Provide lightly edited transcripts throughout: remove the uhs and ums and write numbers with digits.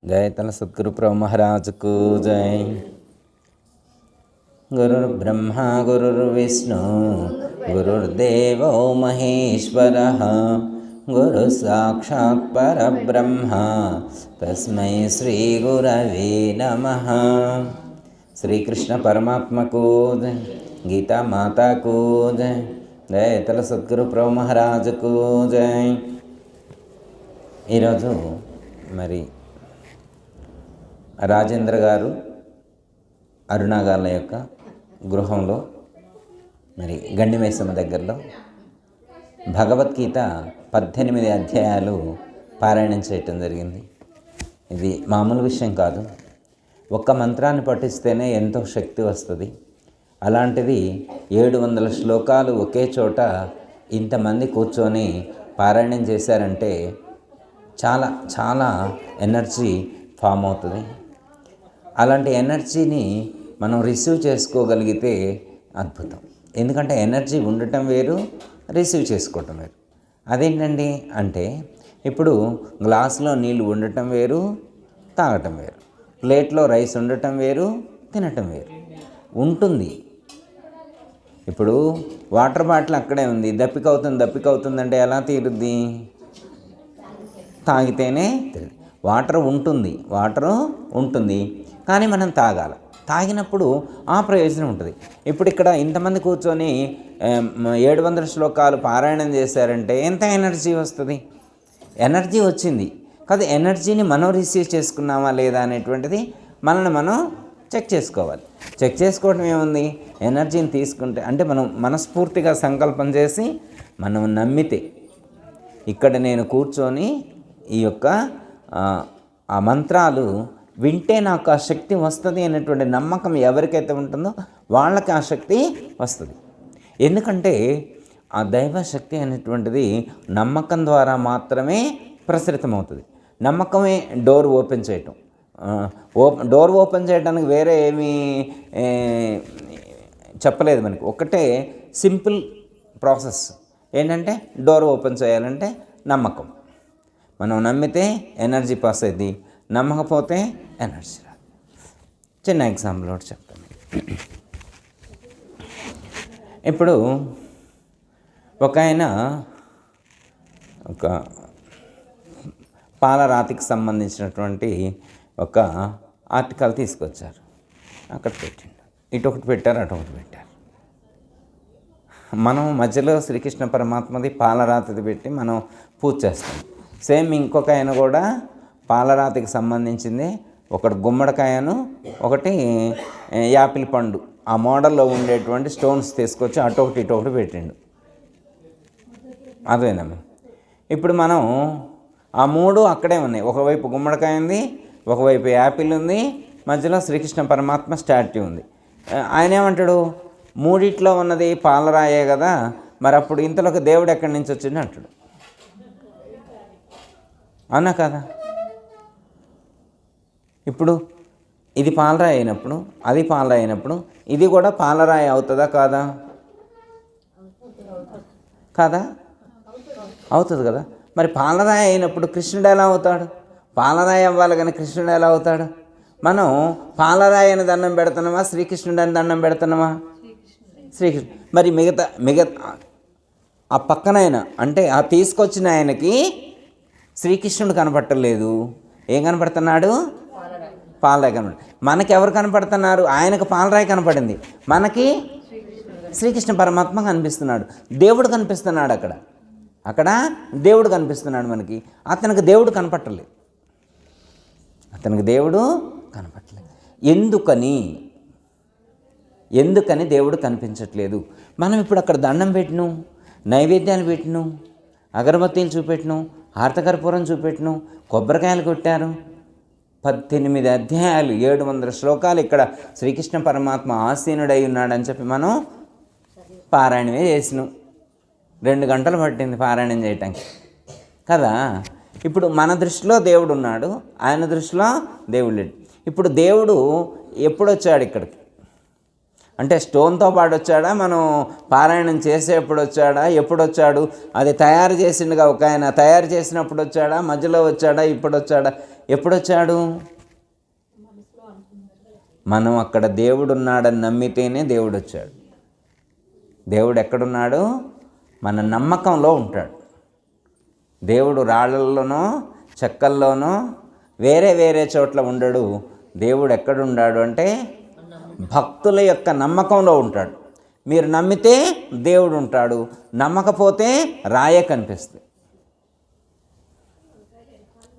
जय तल सद्गुरु प्रभु महाराज को जय। गुरुर्ब्रह्मा गुरुर्विष्णु गुरुर्देवो महेश्वरः गुरु साक्षात् परब्रह्म तस्मै श्री गुरवे नमः। श्री कृष्ण परमात्मा को जय, गीता माता को जय, जय तल सद्गुरु प्रभु महाराज को जय। ఈరోజు మరి రాజేంద్ర గారు అరుణాగాల యొక్క గృహంలో మరి గండిమేసమ్మ దగ్గరలో భగవద్గీత 18 అధ్యాయాలు పారాయణం చేయటం జరిగింది. ఇది మామూలు విషయం కాదు. ఒక్క మంత్రాన్ని పఠిస్తేనే ఎంతో శక్తి వస్తుంది. అలాంటిది 700 శ్లోకాలు ఒకే చోట ఇంతమంది కూర్చొని పారాయణం చేశారంటే చాలా చాలా ఎనర్జీ ఫామ్ అవుతుంది. అలాంటి ఎనర్జీని మనం రిసీవ్ చేసుకోగలిగితే అద్భుతం. ఎందుకంటే ఎనర్జీ ఉండటం వేరు, రిసీవ్ చేసుకోవటం వేరు. అదేంటండి అంటే ఇప్పుడు గ్లాసులో నీళ్ళు ఉండటం వేరు, తాగటం వేరు. ప్లేట్లో రైస్ ఉండటం వేరు, తినటం వేరు. ఉంటుంది. ఇప్పుడు వాటర్ బాటిల్ అక్కడే ఉంది, దప్పిక అవుతుంది అంటే ఎలా తీరుద్ది? తాగితేనే తెలియదు. వాటర్ ఉంటుంది కానీ మనం తాగాలి. తాగినప్పుడు ఆ ప్రయోజనం ఉంటుంది. ఇప్పుడు ఇక్కడ ఇంతమంది కూర్చొని 700 శ్లోకాలు పారాయణం చేశారంటే ఎంత ఎనర్జీ వస్తుంది? ఎనర్జీ వచ్చింది కాదు, ఎనర్జీని మనం రిసీవ్ చేసుకున్నామా లేదా అనేటువంటిది మనల్ని మనం చెక్ చేసుకోవాలి. చెక్ చేసుకోవడం ఏముంది? ఎనర్జీని తీసుకుంటే అంటే మనం మనస్ఫూర్తిగా సంకల్పం చేసి మనం నమ్మితే ఇక్కడ నేను కూర్చొని ఈ యొక్క ఆ మంత్రాలు వింటే నాకు ఆ శక్తి వస్తుంది అనేటువంటి నమ్మకం ఎవరికైతే ఉంటుందో వాళ్ళకి ఆ శక్తి వస్తుంది. ఎందుకంటే ఆ దైవశక్తి అనేటువంటిది నమ్మకం ద్వారా మాత్రమే ప్రసరితమవుతుంది. నమ్మకమే డోర్ ఓపెన్ చేయటం. డోర్ ఓపెన్ చేయడానికి వేరే ఏమీ చెప్పలేదు మనకి. ఒకటే సింపుల్ ప్రాసెస్ ఏంటంటే డోర్ ఓపెన్ చేయాలంటే నమ్మకం. మనం నమ్మితే ఎనర్జీ పాస్ అయింది, నమ్మకపోతే ఎనర్జీ రాదు. చిన్న ఎగ్జాంపుల్ ఒకటి చెప్తాను. ఇప్పుడు ఒక ఆయన ఒక పాలరాతికి సంబంధించినటువంటి ఒక ఆర్టికల్ తీసుకొచ్చారు. అక్కడ పెట్టిండు. ఇటు ఒకటి పెట్టారు, అటు ఒకటి పెట్టారు. మనం మధ్యలో శ్రీకృష్ణ పరమాత్మది పాలరాతిది పెట్టి మనం పూజ చేస్తాం. సేమ్ ఇంకొక ఆయన కూడా పాలరాతికి సంబంధించింది, ఒకటి గుమ్మడికాయను, ఒకటి యాపిల్ పండు, ఆ మోడల్లో ఉండేటువంటి స్టోన్స్ తీసుకొచ్చి అటు ఒకటి ఇటు ఒకటి పెట్టిండు. అదేనమ్మా. ఇప్పుడు మనం ఆ మూడు అక్కడే ఉన్నాయి. ఒకవైపు గుమ్మడికాయ ఉంది, ఒకవైపు యాపిల్ ఉంది, మధ్యలో శ్రీకృష్ణ పరమాత్మ స్టాట్యూ ఉంది. ఆయన ఏమంటాడు? మూడిట్లో ఉన్నది పాలరాయే కదా, మరి అప్పుడు ఇంతలోకి దేవుడు ఎక్కడి నుంచి వచ్చింది అంటాడు. అవునా కదా? ఇప్పుడు ఇది పాలరాయి అయినప్పుడు, అది పాలరాయి అయినప్పుడు ఇది కూడా పాలరాయి అవుతుందా కాదా? కాదా? అవుతుంది కదా. మరి పాలరాయి అయినప్పుడు కృష్ణుడు ఎలా అవుతాడు? పాలరాయి అవ్వాలి కానీ కృష్ణుడు ఎలా అవుతాడు? మనం పాలరాయి అని దండం పెడుతున్నామా, శ్రీకృష్ణుడు అని దండం పెడుతున్నామా? శ్రీకృష్ణుడు. మరి మిగతా ఆ పక్కనైనా అంటే ఆ తీసుకొచ్చిన ఆయనకి శ్రీకృష్ణుడు కనపడలేదు. ఏం కనపడుతున్నాడు? పాలరాయి కనపడి. మనకి ఎవరు కనపడుతున్నారు? ఆయనకు పాలరాయి కనపడింది, మనకి శ్రీకృష్ణ పరమాత్మ కనిపిస్తున్నాడు. దేవుడు కనిపిస్తున్నాడు. అక్కడ దేవుడు కనిపిస్తున్నాడు మనకి. అతనికి దేవుడు కనపట్టలేదు. ఎందుకని దేవుడు కనిపించట్లేదు? మనం ఇప్పుడు అక్కడ దండం పెట్టినాం, నైవేద్యాలు పెట్టినాం, అగరబత్తీలు చూపెట్టినాం, హారతకర్పూరం చూపెట్టినాం, కొబ్బరికాయలు కొట్టారు. 18 అధ్యాయాలు 700 శ్లోకాలు ఇక్కడ శ్రీకృష్ణ పరమాత్మ ఆసీనుడై ఉన్నాడని చెప్పి మనం పారాయణమే చేసినాం. 2 గంటలు పట్టింది పారాయణం చేయటానికి కదా. ఇప్పుడు మన దృష్టిలో దేవుడు ఉన్నాడు, ఆయన దృష్టిలో దేవుడు లేడు. ఇప్పుడు దేవుడు ఎప్పుడు వచ్చాడు ఇక్కడికి? అంటే స్టోన్తో పాటు వచ్చాడా, మనం పారాయణం చేసేప్పుడు వచ్చాడా, ఎప్పుడు వచ్చాడు? అది తయారు చేసిండుగా ఒక ఆయన, తయారు చేసినప్పుడు వచ్చాడా, మధ్యలో వచ్చాడా, ఇప్పుడు వచ్చాడా? ఎప్పుడొచ్చాడు? మనం అక్కడ దేవుడు ఉన్నాడని నమ్మితేనే దేవుడు వచ్చాడు. దేవుడు ఎక్కడున్నాడు? మన నమ్మకంలో ఉంటాడు. దేవుడు రాళ్ళల్లోనో చెక్కల్లోనో వేరే వేరే చోట్ల ఉండడు. దేవుడు ఎక్కడున్నాడు అంటే భక్తుల యొక్క నమ్మకంలో ఉంటాడు. మీరు నమ్మితే దేవుడు ఉంటాడు, నమ్మకపోతే రాయే కనిపిస్తుంది.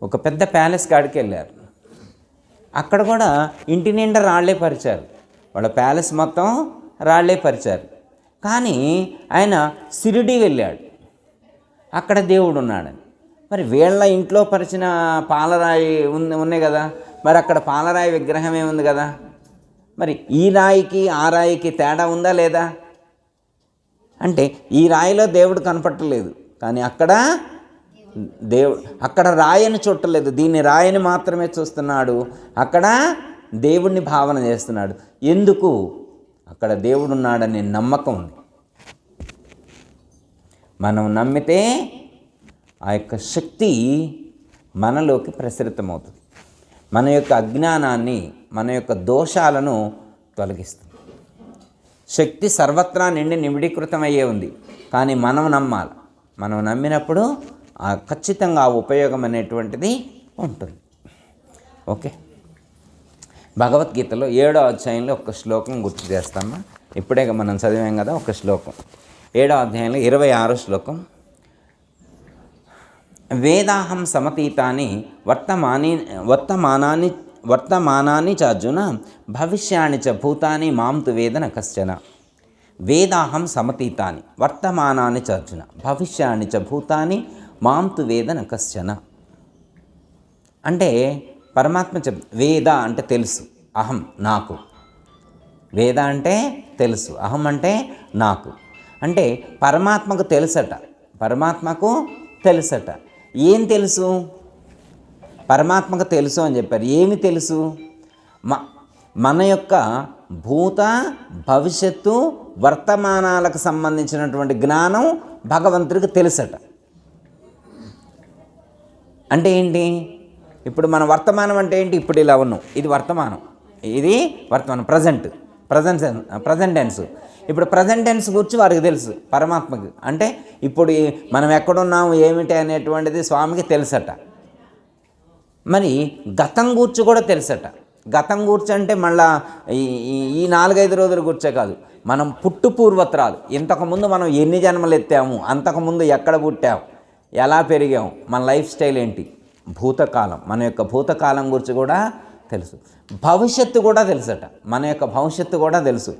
ఒక పెద్ద ప్యాలెస్ కాడికి వెళ్ళారు. అక్కడ కూడా ఇంటి నిండా రాళ్లే పరిచారు. వాళ్ళ ప్యాలెస్ మొత్తం రాళ్లే పరిచారు. కానీ ఆయన షిరిడీ వెళ్ళాడు, అక్కడ దేవుడు ఉన్నాడని. మరి వీళ్ళ ఇంట్లో పరిచిన పాలరాయి ఉన్నాయి కదా, మరి అక్కడ పాలరాయి విగ్రహమే ఉంది కదా. మరి ఈ రాయికి ఆ రాయికి తేడా ఉందా లేదా? అంటే ఈ రాయిలో దేవుడు కనపట్టలేదు, కానీ అక్కడ దేవుడు, అక్కడ రాయిని చూడలేదు, దీన్ని రాయిని మాత్రమే చూస్తున్నాడు. అక్కడ దేవుడిని భావన చేస్తున్నాడు. ఎందుకు? అక్కడ దేవుడు ఉన్నాడనే నమ్మకం ఉంది. మనం నమ్మితే ఆ యొక్క శక్తి మనలోకి ప్రసరితమవుతుంది. మన యొక్క అజ్ఞానాన్ని, మన యొక్క దోషాలను తొలగిస్తుంది. శక్తి సర్వత్రా నిండి నిమిడీకృతమయ్యే ఉంది, కానీ మనం నమ్మాలి. మనం నమ్మినప్పుడు ఖచ్చితంగా ఆ ఉపయోగం అనేటువంటిది ఉంటుంది. ఓకే, భగవద్గీతలో 7వ అధ్యాయంలో ఒక శ్లోకం గుర్తు చేస్తామా. ఇప్పుడే మనం చదివాం కదా ఒక శ్లోకం. 7వ అధ్యాయంలో 26వ శ్లోకం. వేదాహం సమతీతాని వర్తమానాని చ అర్జున భవిష్యాని చ భూతాని మాం తు వేద న కశ్చన. వేదాహం సమతీతాని వర్తమానాని చ అర్జున భవిష్యాని చ భూతాని మాం తు వేద న కశ్చన. అంటే పరమాత్మ వేద అంటే తెలుసు, అహం నాకు. వేద అంటే తెలుసు, అహం అంటే నాకు. అంటే పరమాత్మకు తెలుసట. పరమాత్మకు తెలుసట. ఏం తెలుసు? పరమాత్మకు తెలుసు అని చెప్పారు. ఏమి తెలుసు? మన యొక్క భూత భవిష్యత్తు వర్తమానాలకు సంబంధించినటువంటి జ్ఞానం భగవంతుడికి తెలుసట. అంటే ఏంటి? ఇప్పుడు మన వర్తమానం అంటే ఏంటి? ఇప్పుడు ఇలా ఉన్నాం, ఇది వర్తమానం, ఇది వర్తమానం, ప్రజెంట్ టెన్స్. ఇప్పుడు ప్రజెంట్ టెన్స్ గురించి వారికి తెలుసు, పరమాత్మకి. అంటే ఇప్పుడు మనం ఎక్కడున్నాము ఏమిటి అనేటువంటిది స్వామికి తెలుసట. మరి గతం గూర్చి కూడా తెలుసట. గతం గూర్చి అంటే మళ్ళా ఈ 4-5 రోజుల గుర్చే కాదు, మనం పూర్వత్రాలు, ఇంతకుముందు మనం ఎన్ని జన్మలు ఎత్తాము, అంతకుముందు ఎక్కడ పుట్టాము, ఎలా పెరిగాము, మన లైఫ్ స్టైల్ ఏంటి, భూతకాలం, మన యొక్క భూతకాలం గురించి కూడా తెలుసు. భవిష్యత్తు కూడా తెలుసట. మన యొక్క భవిష్యత్తు కూడా తెలుసు.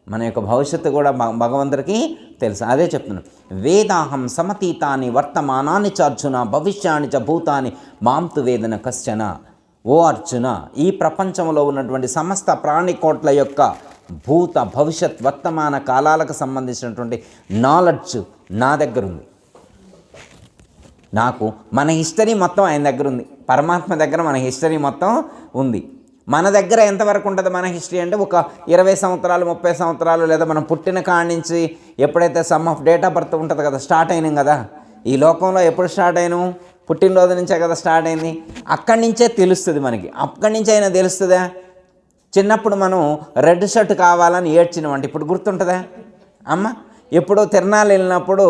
మన యొక్క భవిష్యత్తు కూడా భగవంతుడికి తెలుసు. అదే చెప్తున్నాను, వేదాహం సమతీతాని వర్తమానాని చ అర్జున భవిష్యాని చ భూతాని మాం తు వేద న కశ్చన. ఓ అర్జున, ఈ ప్రపంచంలో ఉన్నటువంటి సమస్త ప్రాణికోట్ల యొక్క భూత భవిష్యత్ వర్తమాన కాలాలకు సంబంధించినటువంటి నాలెడ్జ్ నా దగ్గర ఉంది. నాకు మన హిస్టరీ మొత్తం ఆయన దగ్గర ఉంది. పరమాత్మ దగ్గర మన హిస్టరీ మొత్తం ఉంది. మన దగ్గర ఎంతవరకు ఉంటుంది మన హిస్టరీ అంటే ఒక 20 సంవత్సరాలు 30 సంవత్సరాలు, లేదా మనం పుట్టిన కాడి నుంచి ఎప్పుడైతే some of date of birth ఉంటుంది కదా, స్టార్ట్ అయినాం కదా ఈ లోకంలో. ఎప్పుడు స్టార్ట్ అయినాం? పుట్టినరోజు నుంచే కదా స్టార్ట్ అయింది. అక్కడి నుంచే తెలుస్తుంది మనకి. అక్కడి నుంచి అయినా తెలుస్తుందా? చిన్నప్పుడు మనం రెడ్ షర్ట్ కావాలని ఏడ్చినామంటే ఇప్పుడు గుర్తుంటుందా అమ్మ? ఎప్పుడో తిరణాలు వెళ్ళినప్పుడు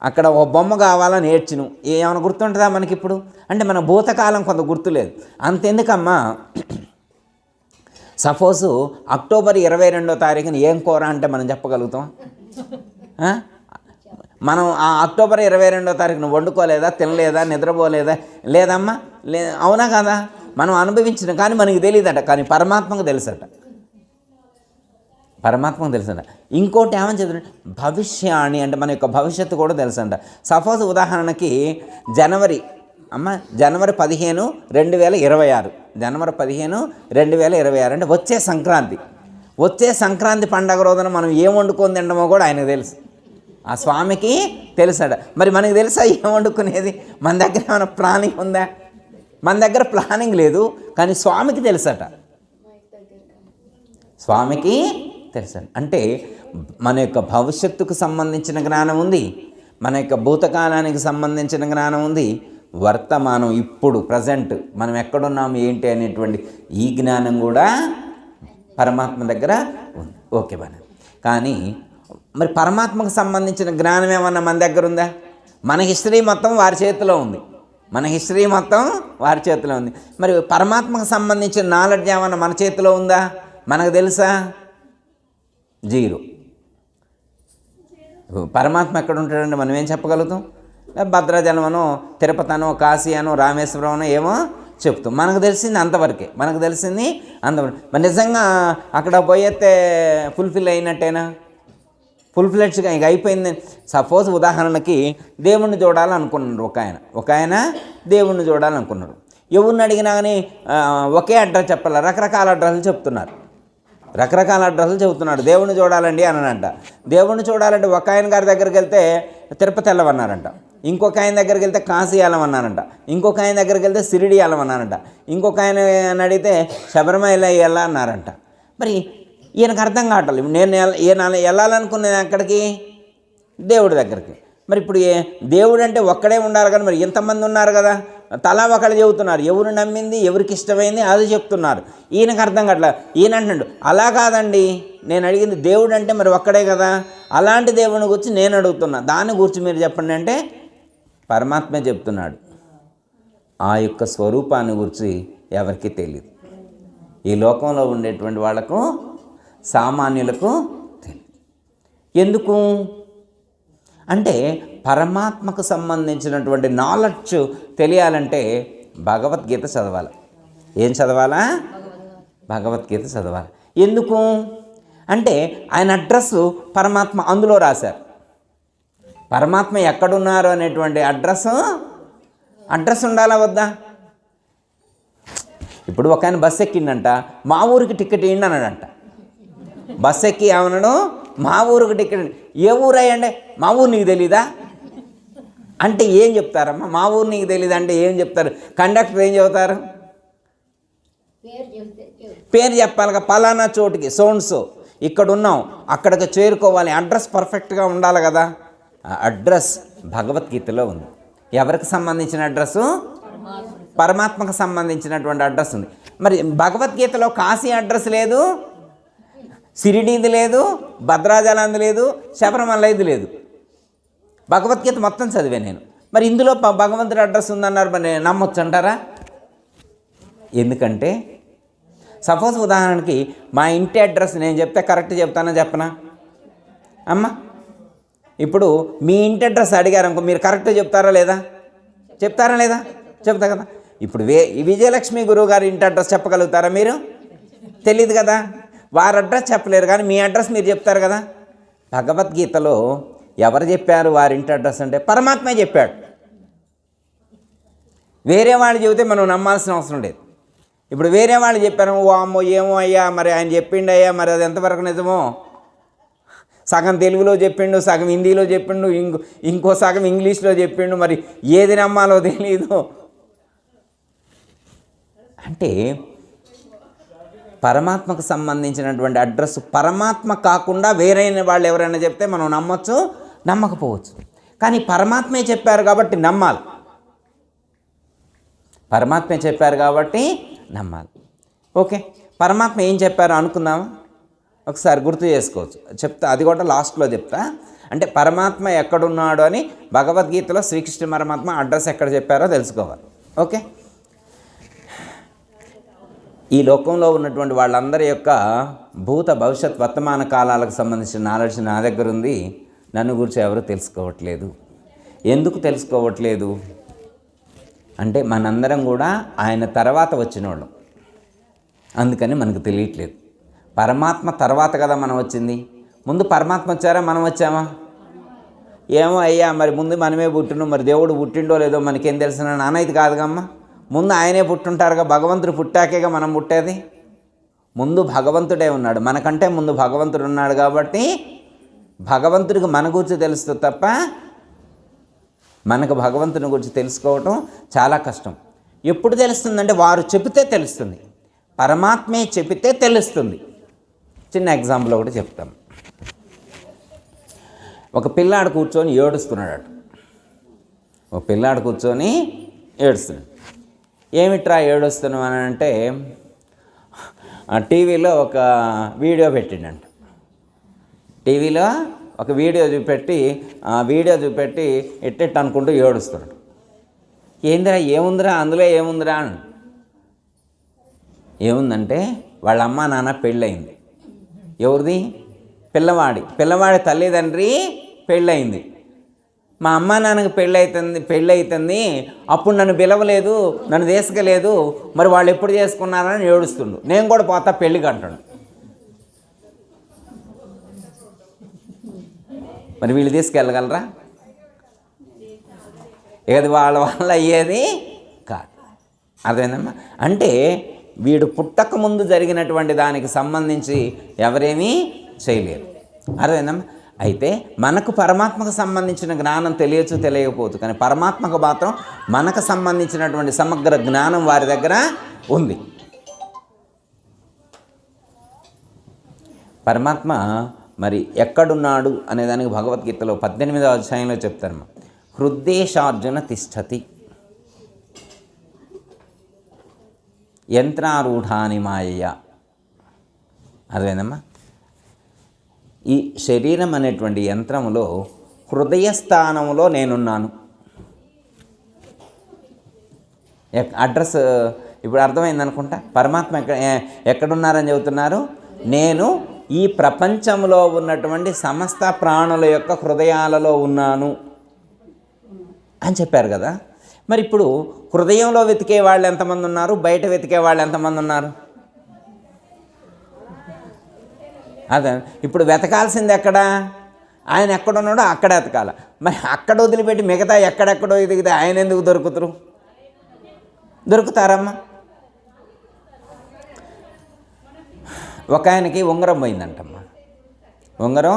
అక్కడ ఒక బొమ్మ కావాలని ఏడ్చిను, ఏమైనా గుర్తుంటుందా మనకి ఇప్పుడు? అంటే మన భూతకాలం కొంత గుర్తులేదు. అంతెందుకమ్మా, సపోజు అక్టోబర్ 22వ తారీఖున ఏం కూర అంటే మనం చెప్పగలుగుతాం? మనం ఆ అక్టోబర్ 22వ తారీఖున వండుకోలేదా, తినలేదా, నిద్రపోలేదా? లేదమ్మా, అవునా కదా? మనం అనుభవించిన, కానీ మనకి తెలియదట, కానీ పరమాత్మకు తెలుసట. పరమాత్మకు తెలుసంట. ఇంకోటి ఏమని చెప్తుంటే భవిష్యాన్ని, అంటే మన యొక్క భవిష్యత్తు కూడా తెలుసంట. సపోజ్ ఉదాహరణకి జనవరి 15, 2026, జనవరి 15, 2026 అంటే వచ్చే సంక్రాంతి పండగ రోజున మనం ఏం వండుకొని తినడమో కూడా ఆయనకు తెలుసు, ఆ స్వామికి తెలుసట. మరి మనకి తెలుసా ఏం వండుకునేది? మన దగ్గర ఏమైనా ప్లానింగ్ ఉందా? మన దగ్గర ప్లానింగ్ లేదు, కానీ స్వామికి తెలుసట. స్వామికి తెలుసండి. అంటే మన యొక్క భవిష్యత్తుకు సంబంధించిన జ్ఞానం ఉంది, మన యొక్క భూతకాలానికి సంబంధించిన జ్ఞానం ఉంది, వర్తమానం, ఇప్పుడు ప్రజెంట్ మనం ఎక్కడున్నాము ఏంటి అనేటువంటి ఈ జ్ఞానం కూడా పరమాత్మ దగ్గర ఉంది. ఓకే బాగా. కానీ మరి పరమాత్మకు సంబంధించిన జ్ఞానం ఏమన్నా మన దగ్గర ఉందా? మన హిస్టరీ మొత్తం వారి చేతిలో ఉంది. మరి పరమాత్మకు సంబంధించిన నాలెడ్జ్ ఏమన్నా మన చేతిలో ఉందా? మనకు తెలుసా? జీరో. పరమాత్మ ఎక్కడ ఉంటాడంటే మనం ఏం చెప్పగలుగుతాం? భద్రాచలం అనో, తిరుపతి అనో, కాశీ అనో, రామేశ్వరం అనో ఏమో చెప్తాం. మనకు తెలిసింది అంతవరకే. మరి నిజంగా అక్కడ పోయేస్తే ఫుల్ఫిల్ అయినట్టేనా? ఫుల్ ఫ్లెడ్జ్గా ఇక అయిపోయింది. సపోజ్ ఉదాహరణకి దేవుణ్ణి చూడాలనుకున్నారు ఒక ఆయన దేవుణ్ణి చూడాలనుకున్నారు. ఎవరిని అడిగినా కానీ ఒకే అడ్రస్ చెప్పాలి, రకరకాల అడ్రస్లు చెబుతున్నాడు. దేవుణ్ణి చూడాలండి అనంట. దేవుణ్ణి చూడాలంటే ఒక ఆయన గారి దగ్గరికి వెళ్తే తిరుపతి వెళ్ళమన్నారంట, ఇంకొక ఆయన దగ్గరికి వెళ్తే కాశీ వెళ్ళమన్నారంట, ఇంకొక ఆయన దగ్గరికి వెళ్తే షిరిడి వెళ్ళమన్నారంట, ఇంకొక ఆయన అడిగితే శబరిమల వెళ్ళాలన్నారంట. మరి ఈయనకు అర్థం కావట్లేదు. ఈయన వెళ్ళాలనుకునేది ఎక్కడికి? దేవుడి దగ్గరికి. మరి ఇప్పుడు దేవుడు అంటే ఒక్కడే ఉండాలి కానీ మరి ఎంతమంది ఉన్నారు కదా, తలా ఒకళ్ళు చెబుతున్నారు. ఎవరు నమ్మింది, ఎవరికి ఇష్టమైంది అది చెప్తున్నారు. ఈయనకు అర్థం కావట్లేదు. ఈయన అంటున్నాడు అలా కాదండి, నేను అడిగింది దేవుడు అంటే మరి ఒక్కడే కదా, అలాంటి దేవుని గురించి నేను అడుగుతున్నా, దాని గురించి మీరు చెప్పండి అంటే పరమాత్మే చెప్తున్నాడు ఆ యొక్క స్వరూపాన్ని గురించి ఎవరికీ తెలియదు. ఈ లోకంలో ఉండేటువంటి వాళ్లకు, సామాన్యులకు తెలియదు. ఎందుకు అంటే పరమాత్మకు సంబంధించినటువంటి నాలెడ్జ్ తెలియాలంటే భగవద్గీత చదవాలి. ఏం చదవాలా? భగవద్గీత చదవాలి. ఎందుకు అంటే ఆయన అడ్రస్ పరమాత్మ అందులో రాశారు. పరమాత్మ ఎక్కడున్నారు అనేటువంటి అడ్రస్ ఉండాలా వద్దా? ఇప్పుడు ఒక ఆయన బస్సు ఎక్కిండంట, మా ఊరికి టికెట్ ఇవ్వండి అన్నాడంట. బస్సు ఎక్కి ఏమన్నాడు? మా ఊరికి టికెట్. ఏ ఊరు అయ్యండి? మా ఊరు నీకు తెలీదా అంటే ఏం చెప్తారమ్మా? మా ఊరు నీకు తెలీదా అంటే ఏం చెప్తారు? కండక్టర్ ఏం చెబుతారు? పేరు చెప్పాలిగా, పలానా చోటుకి సోన్సో ఇక్కడ ఉన్నాం, అక్కడికి చేరుకోవాలి, అడ్రస్ పర్ఫెక్ట్గా ఉండాలి కదా. ఆ అడ్రస్ భగవద్గీతలో ఉంది. ఎవరికి సంబంధించిన అడ్రస్సు? పరమాత్మకు సంబంధించినటువంటి అడ్రస్ ఉంది. మరి భగవద్గీతలో కాశీ అడ్రస్ లేదు, షిరిడీది లేదు, భద్రాచలంది లేదు, శబరిమలది లేదు. భగవద్గీత మొత్తం చదివే నేను. మరి ఇందులో భగవంతుడి అడ్రస్ ఉందన్నారు, మరి నమ్మొచ్చు అంటారా? ఎందుకంటే సపోజ్ ఉదాహరణకి మా ఇంటి అడ్రస్ నేను చెప్తే కరెక్ట్ చెప్తానా చెప్పనా అమ్మ? ఇప్పుడు మీ ఇంటి అడ్రస్ అడిగారు అనుకో, మీరు కరెక్ట్ చెప్తారా లేదా? చెప్తా కదా. ఇప్పుడు విజయలక్ష్మి గురువు గారి ఇంటి అడ్రస్ చెప్పగలుగుతారా మీరు? తెలీదు కదా. వారి అడ్రస్ చెప్పలేరు, కానీ మీ అడ్రస్ మీరు చెప్తారు కదా. భగవద్గీతలో ఎవరు చెప్పారు వారి ఇంటి అడ్రస్ అంటే? పరమాత్మే చెప్పాడు. వేరే వాళ్ళు చెబితే మనం నమ్మాల్సిన అవసరం లేదు. ఇప్పుడు వేరే వాళ్ళు చెప్పారు, ఓ అమ్మో ఏమో అయ్యా, మరి ఆయన చెప్పిండు, మరి అది ఎంతవరకు నిజమో? సగం తెలుగులో చెప్పిండు, సగం హిందీలో చెప్పిండు, ఇంకో సగం ఇంగ్లీష్లో చెప్పిండు, మరి ఏది నమ్మాలో తెలీదు. అంటే పరమాత్మకు సంబంధించినటువంటి అడ్రస్ పరమాత్మ కాకుండా వేరైన వాళ్ళు ఎవరైనా చెప్తే మనం నమ్మొచ్చు, నమ్మకపోవచ్చు. కానీ పరమాత్మే చెప్పారు కాబట్టి నమ్మాలి. ఓకే, పరమాత్మ ఏం చెప్పారో అనుకుందామా? ఒకసారి గుర్తు చేసుకోవచ్చు. చెప్తా, అది కూడా లాస్ట్లో చెప్తా. అంటే పరమాత్మ ఎక్కడున్నాడు అని భగవద్గీతలో శ్రీకృష్ణ పరమాత్మ అడ్రస్ ఎక్కడ చెప్పారో తెలుసుకోవాలి. ఓకే, ఈ లోకంలో ఉన్నటువంటి వాళ్ళందరి యొక్క భూత భవిష్యత్ వర్తమాన కాలాలకు సంబంధించిన నాలెడ్జ్ నా దగ్గర ఉంది. నన్ను గురించి ఎవరు తెలుసుకోవట్లేదు. ఎందుకు తెలుసుకోవట్లేదు అంటే మనందరం కూడా ఆయన తర్వాత వచ్చిన వాళ్ళం, అందుకని మనకు తెలియట్లేదు. పరమాత్మ తర్వాత కదా మనం వచ్చింది. ముందు పరమాత్మ వచ్చారా, మనం వచ్చామా? ఏమో అయ్యా, మరి ముందు మనమే పుట్టినాం, మరి దేవుడు పుట్టిండో లేదో మనకేం తెలిసిన నానైతే కాదుగమ్మా. ముందు ఆయనే పుట్టుంటారుగా, భగవంతుడు పుట్టాకేగా మనం పుట్టేది. ముందు భగవంతుడే ఉన్నాడు, మనకంటే ముందు భగవంతుడు ఉన్నాడు. కాబట్టి భగవంతుడికి మన గురించి తెలుస్తుంది తప్ప మనకు భగవంతుని గురించి తెలుసుకోవటం చాలా కష్టం. ఎప్పుడు తెలుస్తుందంటే వారు చెబితే తెలుస్తుంది, పరమాత్మే చెబితే తెలుస్తుంది. చిన్న ఎగ్జాంపుల్ ఒకటి చెప్తాం. ఒక పిల్లాడు కూర్చొని ఏడుస్తున్నాడు. ఏమిట్రా ఏడుస్తున్నావు అని అంటే టీవీలో ఒక వీడియో పెట్టిండంట. టీవీలో ఒక వీడియో చూపెట్టి ఎట్టెట్టు అనుకుంటూ ఏడుస్తున్నాడు. ఏందిరా ఏముందిరా అందులో ఏముందిరా అని. ఏముందంటే వాళ్ళ అమ్మ నాన్న పెళ్ళయింది. ఎవరిది? పిల్లవాడి తల్లిదండ్రి పెళ్ళయింది. మా అమ్మ నాన్నకి పెళ్ళవుతుంది అప్పుడు నన్ను పిలవలేదు, నన్ను తీసుకెళ్ళలేదు, మరి వాళ్ళు ఎప్పుడు చేసుకున్నారని ఏడుస్తుండు. నేను కూడా పోతా పెళ్ళికి అంటాడు. మరి వీళ్ళు తీసుకెళ్ళగలరా? ఏది వాళ్ళ వల్ల అయ్యేది కాదు. అర్థమైందమ్మా? అంటే వీడు పుట్టక ముందు జరిగినటువంటి దానికి సంబంధించి ఎవరేమీ చేయలేరు. అర్థమైందమ్మా? అయితే మనకు పరమాత్మకు సంబంధించిన జ్ఞానం తెలియచ్చు తెలియకపోవచ్చు, కానీ పరమాత్మకు మాత్రం మనకు సంబంధించినటువంటి సమగ్ర జ్ఞానం వారి దగ్గర ఉంది. పరమాత్మ మరి ఎక్కడున్నాడు అనేదానికి భగవద్గీతలో 18వ అధ్యాయంలో చెప్తారమ్మా. హృద్దేశార్జున తిష్టతి యంత్రారూఢాని మాయయ. అదేనమ్మా, ఈ శరీరం అనేటువంటి యంత్రములో హృదయ స్థానంలో నేనున్నాను. అడ్రస్ ఇప్పుడు అర్థమైంది అనుకుంటా. పరమాత్మ ఎక్కడున్నారని చెబుతున్నారు? నేను ఈ ప్రపంచంలో ఉన్నటువంటి సమస్త ప్రాణుల యొక్క హృదయాలలో ఉన్నాను అని చెప్పారు కదా. మరి ఇప్పుడు హృదయంలో వెతికే వాళ్ళు ఎంతమంది ఉన్నారు, బయట వెతికే వాళ్ళు ఎంతమంది ఉన్నారు? అదే ఇప్పుడు వెతకాల్సింది ఎక్కడ? ఆయన ఎక్కడున్నాడో అక్కడ వెతకాల. మరి అక్కడ వదిలిపెట్టి మిగతా ఎక్కడెక్కడో ఎదిగితే ఆయన ఎందుకు దొరుకుతారమ్మా? ఒక ఆయనకి ఉంగరం పోయిందంటమ్మా. ఉంగరం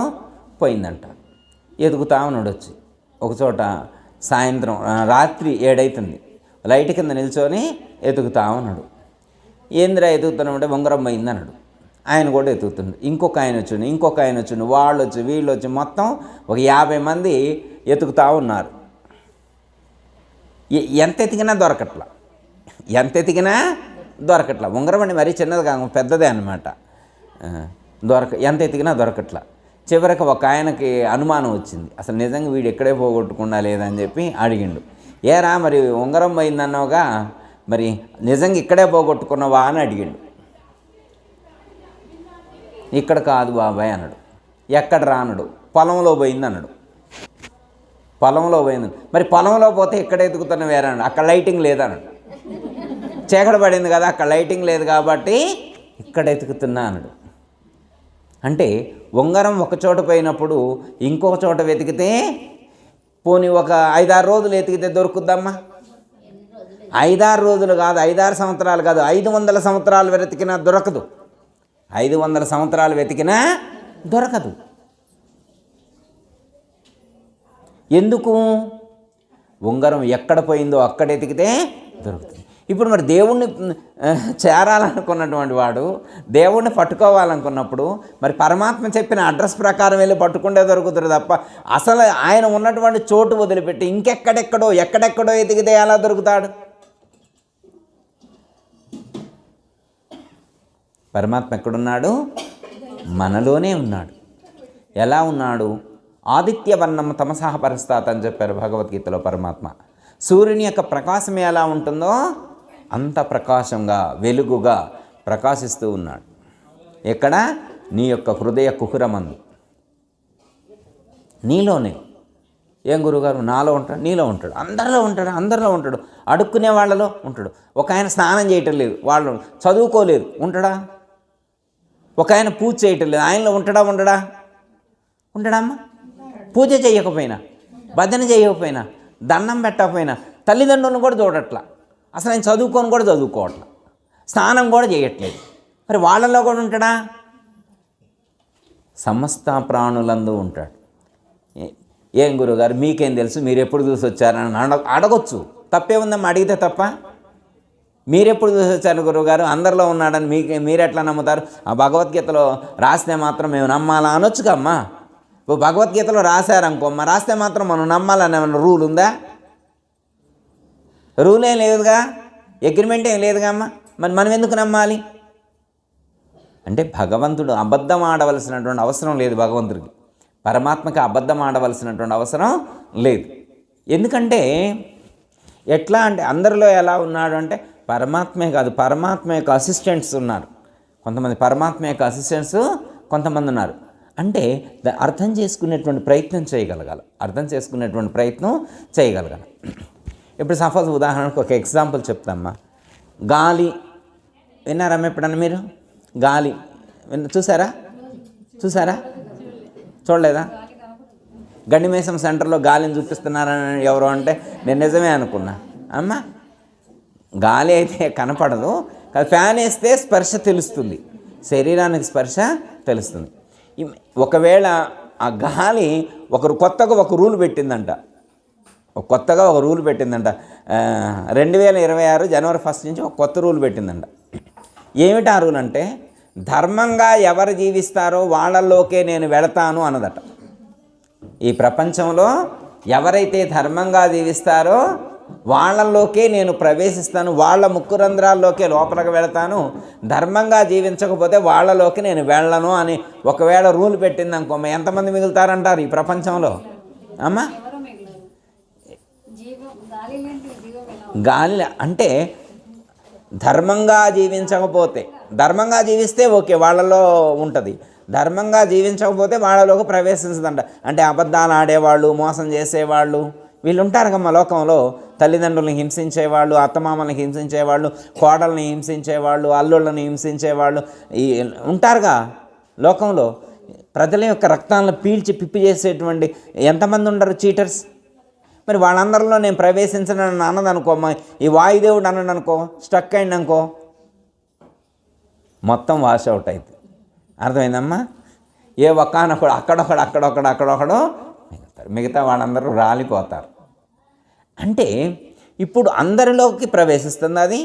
పోయిందంట. ఎదుగుతా ఉన్నాడు వచ్చి ఒకచోట. సాయంత్రం రాత్రి 7 అవుతుంది. లైట్ కింద నిల్చొని ఎదుగుతా ఉన్నాడు. ఏంద్రా ఎదుగుతున్నామంటే ఉంగరం పోయింది అన్నాడు. ఆయన కూడా ఎదుగుతుండు. ఇంకొక ఆయన వచ్చిండు, వాళ్ళు వచ్చి వీళ్ళు వచ్చి మొత్తం ఒక 50 మంది ఎతుకుతూ ఉన్నారు. ఎంత ఎతికినా దొరకట్లా. ఉంగరం అంటే మరీ చిన్నది కాదు, పెద్దదే అన్నమాట. ఎంత ఎతికినా దొరకట్లా. చివరికి ఒక ఆయనకి అనుమానం వచ్చింది, అసలు నిజంగా వీడు ఎక్కడే పోగొట్టుకున్నా లేదని చెప్పి అడిగిండు. ఏరా మరి ఉంగరం పోయిందన్నావుగా, మరి నిజంగా ఇక్కడే పోగొట్టుకున్నావా అని అడిగిండు. ఇక్కడ కాదు బాబాయ్ అన్నాడు. ఎక్కడ రానడు? పొలంలో పోయింది అన్నాడు. పొలంలో పోయింది. మరి పొలంలో పోతే ఇక్కడ ఎతుకుతున్న వేరే అన్నాడు. అక్కడ లైటింగ్ లేదన్నాడు. చీకటి పడింది కదా, అక్కడ లైటింగ్ లేదు కాబట్టి ఇక్కడ ఎతుకుతున్నా అన్నాడు. అంటే ఉంగరం ఒక చోట పోయినప్పుడు ఇంకొక చోట వెతికితే పోనీ ఒక 5-6 రోజులు ఎతికితే దొరుకుద్దమ్మా? 5-6 రోజులు కాదు, 5-6 సంవత్సరాలు కాదు, 500 సంవత్సరాలు వెతికినా దొరకదు. 500 సంవత్సరాలు వెతికినా దొరకదు. ఎందుకు? ఉంగరం ఎక్కడ పోయిందో అక్కడ ఎతికితే దొరుకుతుంది. ఇప్పుడు మరి దేవుణ్ణి చేరాలనుకున్నటువంటి వాడు, దేవుణ్ణి పట్టుకోవాలనుకున్నప్పుడు మరి పరమాత్మ చెప్పిన అడ్రస్ ప్రకారం వెళ్ళి పట్టుకుంటే దొరుకుతుంది తప్ప అసలు ఆయన ఉన్నటువంటి చోటు వదిలిపెట్టి ఎక్కడెక్కడో ఎతికితే ఎలా దొరుకుతాడు? పరమాత్మ ఎక్కడున్నాడు? మనలోనే ఉన్నాడు. ఎలా ఉన్నాడు? ఆదిత్యవర్ణం తమసః పరస్తాత్ అని చెప్పారు భగవద్గీతలో పరమాత్మ. సూర్యుని యొక్క ప్రకాశం ఎలా ఉంటుందో అంత ప్రకాశంగా, వెలుగుగా ప్రకాశిస్తూ ఉన్నాడు. ఎక్కడ? నీ యొక్క హృదయ కుహురమందు, నీలోనే. ఏం గురుగారు, నాలో ఉంటాడు, నీలో ఉంటాడు, అందరిలో ఉంటాడు, అడుక్కునే వాళ్ళలో ఉంటాడు. ఒక ఆయన స్నానం చేయటం లేదు, వాళ్ళు చదువుకోలేదు, ఉంటాడా? ఒక ఆయన పూజ చేయటం లేదు, ఆయనలో ఉంటాడమ్మా? పూజ చేయకపోయినా, భజన చేయకపోయినా, దండం పెట్టకపోయినా, తల్లిదండ్రులను కూడా చూడట్లా, అసలు ఆయన చదువుకోవట్లా, స్నానం కూడా చేయట్లేదు, మరి వాళ్ళల్లో కూడా ఉంటాడా? సమస్త ప్రాణులందు ఉంటాడు. ఏం గురుగారు మీకేం తెలుసు, మీరు ఎప్పుడు చూసి వచ్చారని అడగొచ్చు, తప్పే ఉందమ్మా, అడిగితే తప్ప? మీరెప్పుడు చూసి వచ్చారు గురువుగారు, అందరిలో ఉన్నాడని మీరెట్లా నమ్ముతారు? ఆ భగవద్గీతలో రాస్తే మాత్రం మేము నమ్మాలా అనొచ్చుగా అమ్మా. భగవద్గీతలో రాశారనుకోమ్మా, రాస్తే మాత్రం మనం నమ్మాలని ఏమన్నా రూల్ ఉందా? రూల్ ఏం లేదుగా, అగ్రిమెంట్ ఏం లేదుగా అమ్మ, మరి మనం ఎందుకు నమ్మాలి? అంటే భగవంతుడు అబద్ధం ఆడవలసినటువంటి అవసరం లేదు. భగవంతుడికి, పరమాత్మకి అబద్ధం ఆడవలసినటువంటి అవసరం లేదు. ఎందుకంటే ఎట్లా అంటే అందరిలో ఎలా ఉన్నాడు అంటే పరమాత్మే కాదు, పరమాత్మ యొక్క అసిస్టెంట్స్ ఉన్నారు. కొంతమంది పరమాత్మ యొక్క అసిస్టెంట్స్ కొంతమంది ఉన్నారు. అంటే అర్థం చేసుకునేటువంటి ప్రయత్నం చేయగలగాలి, అర్థం చేసుకునేటువంటి ప్రయత్నం చేయగలగాలి. ఇప్పుడు సపోజ్ ఉదాహరణకు ఒక ఎగ్జాంపుల్ చెప్తామ్మా. గాలి విన్నారమ్మా ఎప్పుడన్నా మీరు? గాలి చూసారా? చూడలేదా? గండిమేసం సెంటర్లో గాలిని చూపిస్తున్నారని ఎవరు అంటే నేను నిజమే అనుకున్నా. అమ్మ గాలి అయితే కనపడదు, ఫ్యాన్ వేస్తే స్పర్శ తెలుస్తుంది, శరీరానికి స్పర్శ తెలుస్తుంది. ఒకవేళ ఆ గాలి కొత్తగా ఒక రూల్ పెట్టిందంట, 2026 జనవరి 1 నుంచి ఒక కొత్త రూల్ పెట్టిందంట. ఏమిటి ఆ రూల్ అంటే ధర్మంగా ఎవరు జీవిస్తారో వాళ్ళల్లోకే నేను వెళతాను అన్నదట. ఈ ప్రపంచంలో ఎవరైతే ధర్మంగా జీవిస్తారో వాళ్ళల్లోకే నేను ప్రవేశిస్తాను, వాళ్ళ ముక్కు రంధ్రాల్లోకే లోపలికి వెళతాను, ధర్మంగా జీవించకపోతే వాళ్ళలోకి నేను వెళ్ళను అని ఒకవేళ రూల్ పెట్టిందనుకో, ఎంతమంది మిగులుతారంటారు ఈ ప్రపంచంలో? అమ్మ గాలి అంటే ధర్మంగా జీవించకపోతే, ధర్మంగా జీవిస్తే ఓకే వాళ్ళలో ఉంటుంది, ధర్మంగా జీవించకపోతే వాళ్ళలోకి ప్రవేశించదంట. అంటే అబద్ధాలు ఆడేవాళ్ళు, మోసం చేసేవాళ్ళు వీళ్ళు ఉంటారు కమ్మ లోకంలో. తల్లిదండ్రులను హింసించేవాళ్ళు, అత్తమామల్ని హింసించేవాళ్ళు, కోడల్ని హింసించేవాళ్ళు, అల్లుళ్ళని హింసించేవాళ్ళు ఉంటారుగా లోకంలో. ప్రజల యొక్క రక్తాలను పీల్చి పిప్పి చేసేటువంటి ఎంతమంది ఉండరు చీటర్స్. మరి వాళ్ళందరిలో నేను ప్రవేశించనని అన్నదనుకో, ఈ వాయుదేవుడు అన్నాడు అనుకో, స్టక్ అయింది అనుకో, మొత్తం వాష్ అవుట్ అవుతుంది. అర్థమైందమ్మా? ఏ ఒక్కనొకడు అక్కడొకడు మిగతా వాళ్ళందరూ రాలిపోతారు. అంటే ఇప్పుడు అందరిలోకి ప్రవేశిస్తుంది అది.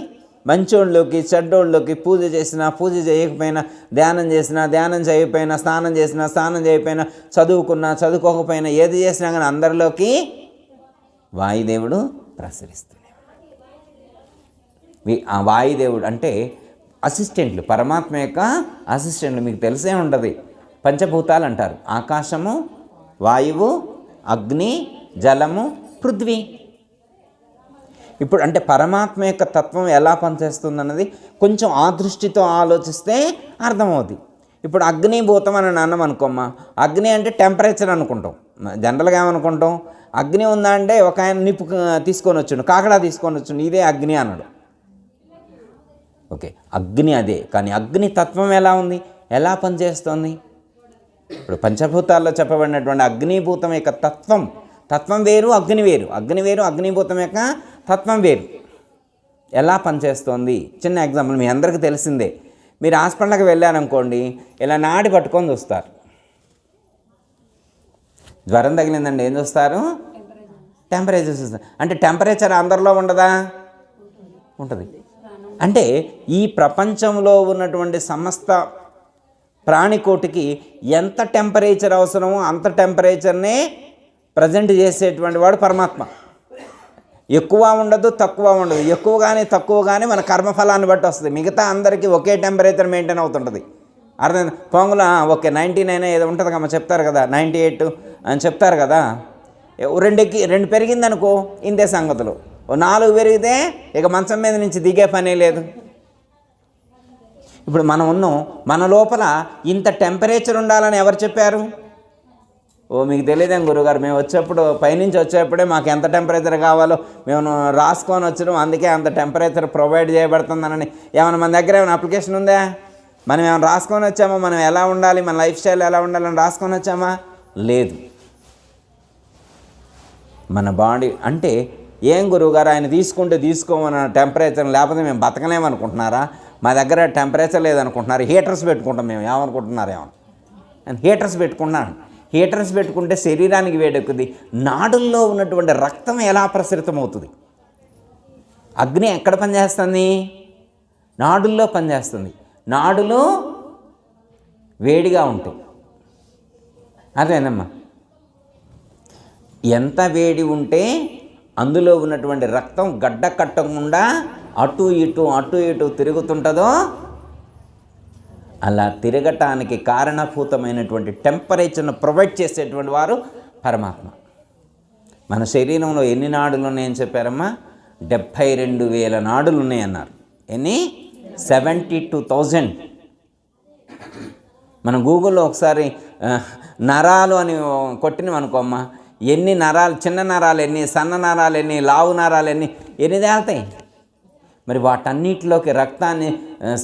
మంచోళ్ళలోకి చెడ్డోళ్ళలోకి, పూజ చేసినా పూజ చేయకపోయినా, ధ్యానం చేసినా ధ్యానం చేయకపోయినా, స్నానం చేసినా స్నానం చేయకపోయినా, చదువుకున్నా చదువుకోకపోయినా, ఏది చేసినా కానీ అందరిలోకి వాయుదేవుడు ప్రసరిస్తూనే ఉన్నాడు. ఆ వాయుదేవుడు అంటే అసిస్టెంట్లు, పరమాత్మ యొక్క అసిస్టెంట్లు. మీకు తెలిసే ఉంటుంది, పంచభూతాలు అంటారు: ఆకాశము, వాయువు, అగ్ని, జలము, పృథ్వీ. ఇప్పుడు అంటే పరమాత్మ యొక్క తత్వం ఎలా పనిచేస్తుందన్నది కొంచెం ఆ దృష్టితో ఆలోచిస్తే అర్థమవుతుంది. ఇప్పుడు అగ్నిభూతం అని అన్నాం అనుకోమ్మా, అగ్ని అంటే టెంపరేచర్ అనుకుంటాం. జనరల్గా ఏమనుకుంటాం, అగ్ని ఉందా అంటే ఒక ఆయన నిప్పు తీసుకొని వచ్చాడు, కాకడా తీసుకొని వచ్చాడు, ఇదే అగ్ని అన్నాడు. ఓకే, అగ్ని అదే. కానీ అగ్ని తత్వం ఎలా ఉంది, ఎలా పనిచేస్తుంది? ఇప్పుడు పంచభూతాల్లో చెప్పబడినటువంటి అగ్నిభూతం యొక్క తత్వం వేరు, అగ్ని వేరు. అగ్ని వేరు, అగ్నిభూతం యొక్క తత్వం వేరు. ఎలా పనిచేస్తుంది? చిన్న ఎగ్జాంపుల్ మీ అందరికీ తెలిసిందే. మీరు హాస్పిటల్కి వెళ్ళారనుకోండి, ఇలా నాడి పట్టుకొని చూస్తారు. జ్వరం తగిలిందండి, ఏం చూస్తారు? టెంపరేచర్ చూస్తారు. అంటే టెంపరేచర్ అందరిలో ఉండదా? ఉంటుంది. అంటే ఈ ప్రపంచంలో ఉన్నటువంటి సమస్త ప్రాణికోటికి ఎంత టెంపరేచర్ అవసరమో అంత టెంపరేచర్నే ప్రజెంట్ చేసేటువంటి వాడు పరమాత్మ. ఎక్కువ ఉండదు, తక్కువ ఉండదు. ఎక్కువ కానీ తక్కువ కానీ మన కర్మఫలాన్ని బట్టి వస్తుంది. మిగతా అందరికీ ఒకే టెంపరేచర్ మెయింటైన్ అవుతుంటుంది. అర్థం పొంగుల ఓకే 99 ఏదో ఉంటుంది కమ్మ, చెప్తారు కదా, 98 అని చెప్తారు కదా. 2 పెరిగిందనుకో ఇంతే సంగతులు. 4 పెరిగితే ఇక మంచం మీద నుంచి దిగే పనే లేదు. ఇప్పుడు మనం ఉన్నాం, మన లోపల ఇంత టెంపరేచర్ ఉండాలని ఎవరు చెప్పారు? మీకు తెలియదేం గురుగారు, మేము వచ్చేప్పుడు పైనుంచి వచ్చేప్పుడే మాకు ఎంత టెంపరేచర్ కావాలో మేము రాసుకొని వచ్చడం, అందుకే అంత టెంపరేచర్ ప్రొవైడ్ చేయబడుతుందని ఏమైనా మన దగ్గర ఏమైనా అప్లికేషన్ ఉందా? మనం ఏమైనా రాసుకొని వచ్చామా? మనం ఎలా ఉండాలి, మన లైఫ్ స్టైల్ ఎలా ఉండాలని రాసుకొని వచ్చామా? లేదు. మన బాడీ అంటే ఏం గురువుగారు ఆయన తీసుకుంటే తీసుకోమన్న టెంపరేచర్, లేకపోతే మేము బతకలేమనుకుంటున్నారా? మా దగ్గర టెంపరేచర్ లేదనుకుంటున్నారు, హీటర్స్ పెట్టుకుంటాం మేము. ఏమనుకుంటున్నారు? హీటర్స్ పెట్టుకున్నాను. హీటర్స్ పెట్టుకుంటే శరీరానికి వేడెక్కుద్ది. నాడుల్లో ఉన్నటువంటి రక్తం ఎలా ప్రసరితమవుతుంది? అగ్ని ఎక్కడ పనిచేస్తుంది? నాడుల్లో పనిచేస్తుంది. నాడులు వేడిగా ఉంటాయి. అదేనమ్మా, ఎంత వేడి ఉంటే అందులో ఉన్నటువంటి రక్తం గడ్డ కట్టకుండా అటు ఇటు తిరుగుతుంటుందో అలా తిరగటానికి కారణభూతమైనటువంటి టెంపరేచర్ను ప్రొవైడ్ చేసేటువంటి వారు పరమాత్మ. మన శరీరంలో ఎన్ని నాడులు ఉన్నాయని చెప్పారమ్మా? 72,000 నాడులు ఉన్నాయన్నారు. ఎన్ని? 72,000. మనం గూగుల్లో ఒకసారి నరాలు అని కొట్టినాం అనుకోమ్మా, ఎన్ని నరాలు, చిన్న నరాలు ఎన్ని, సన్న నరాలు ఎన్ని, లావు నరాలు ఎన్ని తేలుతాయి. మరి వాటన్నిటిలోకి రక్తాన్ని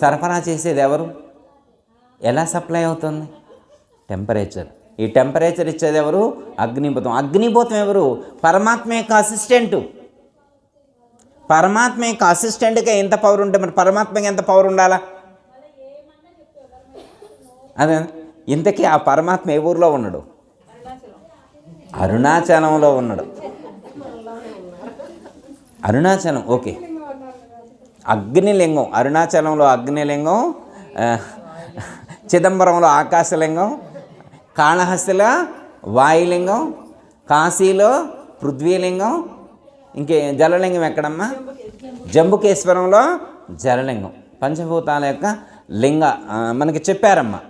సరఫరా చేసేది ఎవరు? ఎలా సప్లై అవుతుంది? టెంపరేచర్. ఈ టెంపరేచర్ ఇచ్చేది ఎవరు? అగ్నిభూతం. అగ్నిభూతం ఎవరు? పరమాత్మ యొక్క అసిస్టెంటు. పరమాత్మ యొక్క అసిస్టెంట్గా ఎంత పవర్ ఉంటే మరి పరమాత్మకి ఎంత పవర్ ఉండాలా? అదే. ఇంతకీ ఆ పరమాత్మ ఏ ఊరిలో ఉన్నాడు? అరుణాచలంలో ఉన్నాడు. అరుణాచలం, ఓకే. అగ్నిలింగం, అరుణాచలంలో అగ్నిలింగం, చిదంబరంలో ఆకాశలింగం, కాళహస్తిలో వాయులింగం, కాశీలో పృథ్వీలింగం, ఇంకే జలలింగం ఎక్కడమ్మా? జంబుకేశ్వరంలో జలలింగం. పంచభూతాల యొక్క లింగ మనకి చెప్పారమ్మా.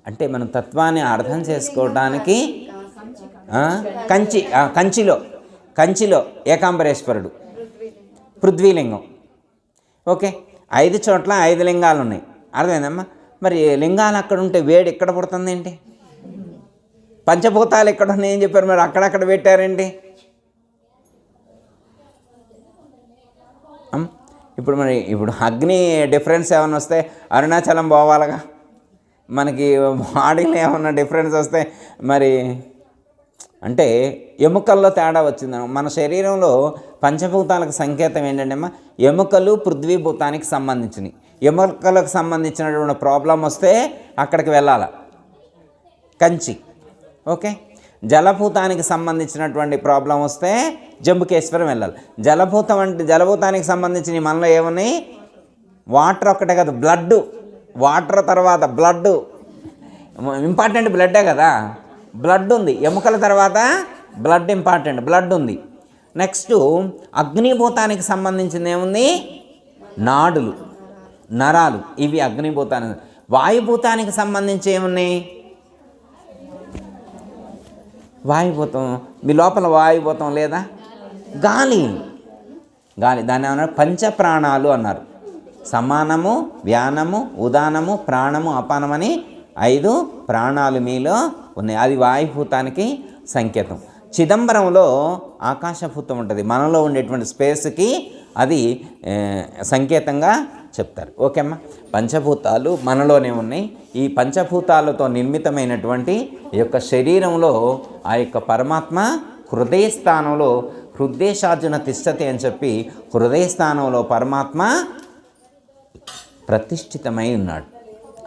అంటే మనం తత్వాన్ని అర్థం చేసుకోవడానికి కంచిలో ఏకాంబరేశ్వరుడు, పృథ్వీలింగం. ఓకే, 5 చోట్ల 5 లింగాలు ఉన్నాయి. అర్థమైందమ్మా? మరి లింగాలు అక్కడ ఉంటే వేడి ఎక్కడ పుడుతుంది ఏంటి? పంచభూతాలు ఎక్కడ ఉన్నాయని చెప్పారు, మరి అక్కడక్కడ పెట్టారేంటి? ఇప్పుడు అగ్ని డిఫరెన్స్ ఏమైనా వస్తే అరుణాచలం పోవాలిగా. మనకి బాడీలో ఏమన్నా డిఫరెన్స్ వస్తే మరి అంటే ఎముకల్లో తేడా వచ్చింది. మన శరీరంలో పంచభూతాలకు సంకేతం ఏంటంటే అమ్మా, ఎముకలు పృథ్వీభూతానికి సంబంధించినవి. ఎముకలకు సంబంధించినటువంటి ప్రాబ్లం వస్తే అక్కడికి వెళ్ళాలి, కంచి. ఓకే, జలభూతానికి సంబంధించినటువంటి ప్రాబ్లం వస్తే జంబుకేశ్వరం వెళ్ళాలి. జలభూతానికి సంబంధించిన మనలో ఏమున్నాయి? వాటర్ ఒక్కటే కదా, బ్లడ్. వాటర్ తర్వాత బ్లడ్ ఇంపార్టెంట్. బ్లడ్డే కదా, బ్లడ్ ఉంది. ఎముకల తర్వాత బ్లడ్ ఇంపార్టెంట్, బ్లడ్ ఉంది. నెక్స్ట్ అగ్నిభూతానికి సంబంధించింది ఏముంది? నాడులు, నరాలు. ఇవి అగ్నిభూతానికి. వాయుభూతానికి సంబంధించి ఏమున్నాయి? వాయుభూతం. మీ లోపల వాయుభూతం లేదా? గాలి. దాన్ని ఏమన్నారు? పంచప్రాణాలు అన్నారు. సమానము, వ్యానము, ఉదానము, ప్రాణము, అపానమని 5 ప్రాణాలు మీలో ఉన్నాయి. అది వాయుభూతానికి సంకేతం. చిదంబరంలో ఆకాశభూతం ఉంటుంది. మనలో ఉండేటువంటి స్పేస్కి అది సంకేతంగా చెప్తారు. ఓకే అమ్మా, పంచభూతాలు మనలోనే ఉన్నాయి. ఈ పంచభూతాలతో నిర్మితమైనటువంటి ఈ యొక్క శరీరంలో ఆ యొక్క పరమాత్మ హృదయ స్థానంలో, హృదయశార్జున తిష్టతి అని చెప్పి హృదయ స్థానంలో పరమాత్మ ప్రతిష్ఠితమై ఉన్నాడు.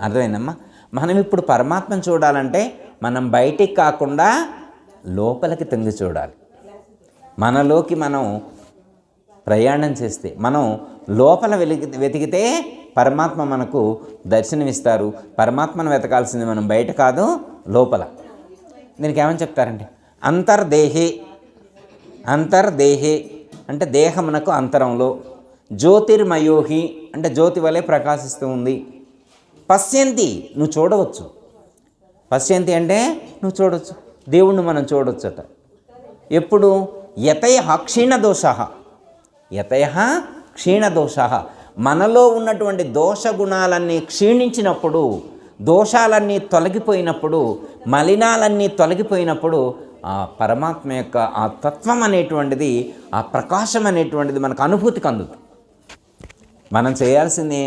అర్థమైందమ్మా? మనం ఇప్పుడు పరమాత్మను చూడాలంటే మనం బయటికి కాకుండా లోపలికి తొంగి చూడాలి. మనలోకి మనం ప్రయాణం చేస్తే, మనం లోపల వెతికితే పరమాత్మ మనకు దర్శనమిస్తారు. పరమాత్మను వెతకాల్సింది మనం బయట కాదు, లోపల. దీనికి ఏమని చెప్తారంటే అంతర్దేహే అంటే దేహమునకు అంతరంలో, జ్యోతిర్మయోహి అంటే జ్యోతి వలె ప్రకాశిస్తూ ఉంది. పశ్యంతి నువ్వు చూడవచ్చు. పశ్యంతి అంటే నువ్వు చూడవచ్చు, దేవుణ్ణి మనం చూడవచ్చట. ఎప్పుడు? యతయ క్షీణదోష మనలో ఉన్నటువంటి దోషగుణాలన్నీ క్షీణించినప్పుడు, దోషాలన్నీ తొలగిపోయినప్పుడు, మలినాలన్నీ తొలగిపోయినప్పుడు ఆ పరమాత్మ యొక్క ఆ తత్వం అనేటువంటిది, ఆ ప్రకాశం అనేటువంటిది మనకు అనుభూతికి అందుతుంది. మనం చేయాల్సింది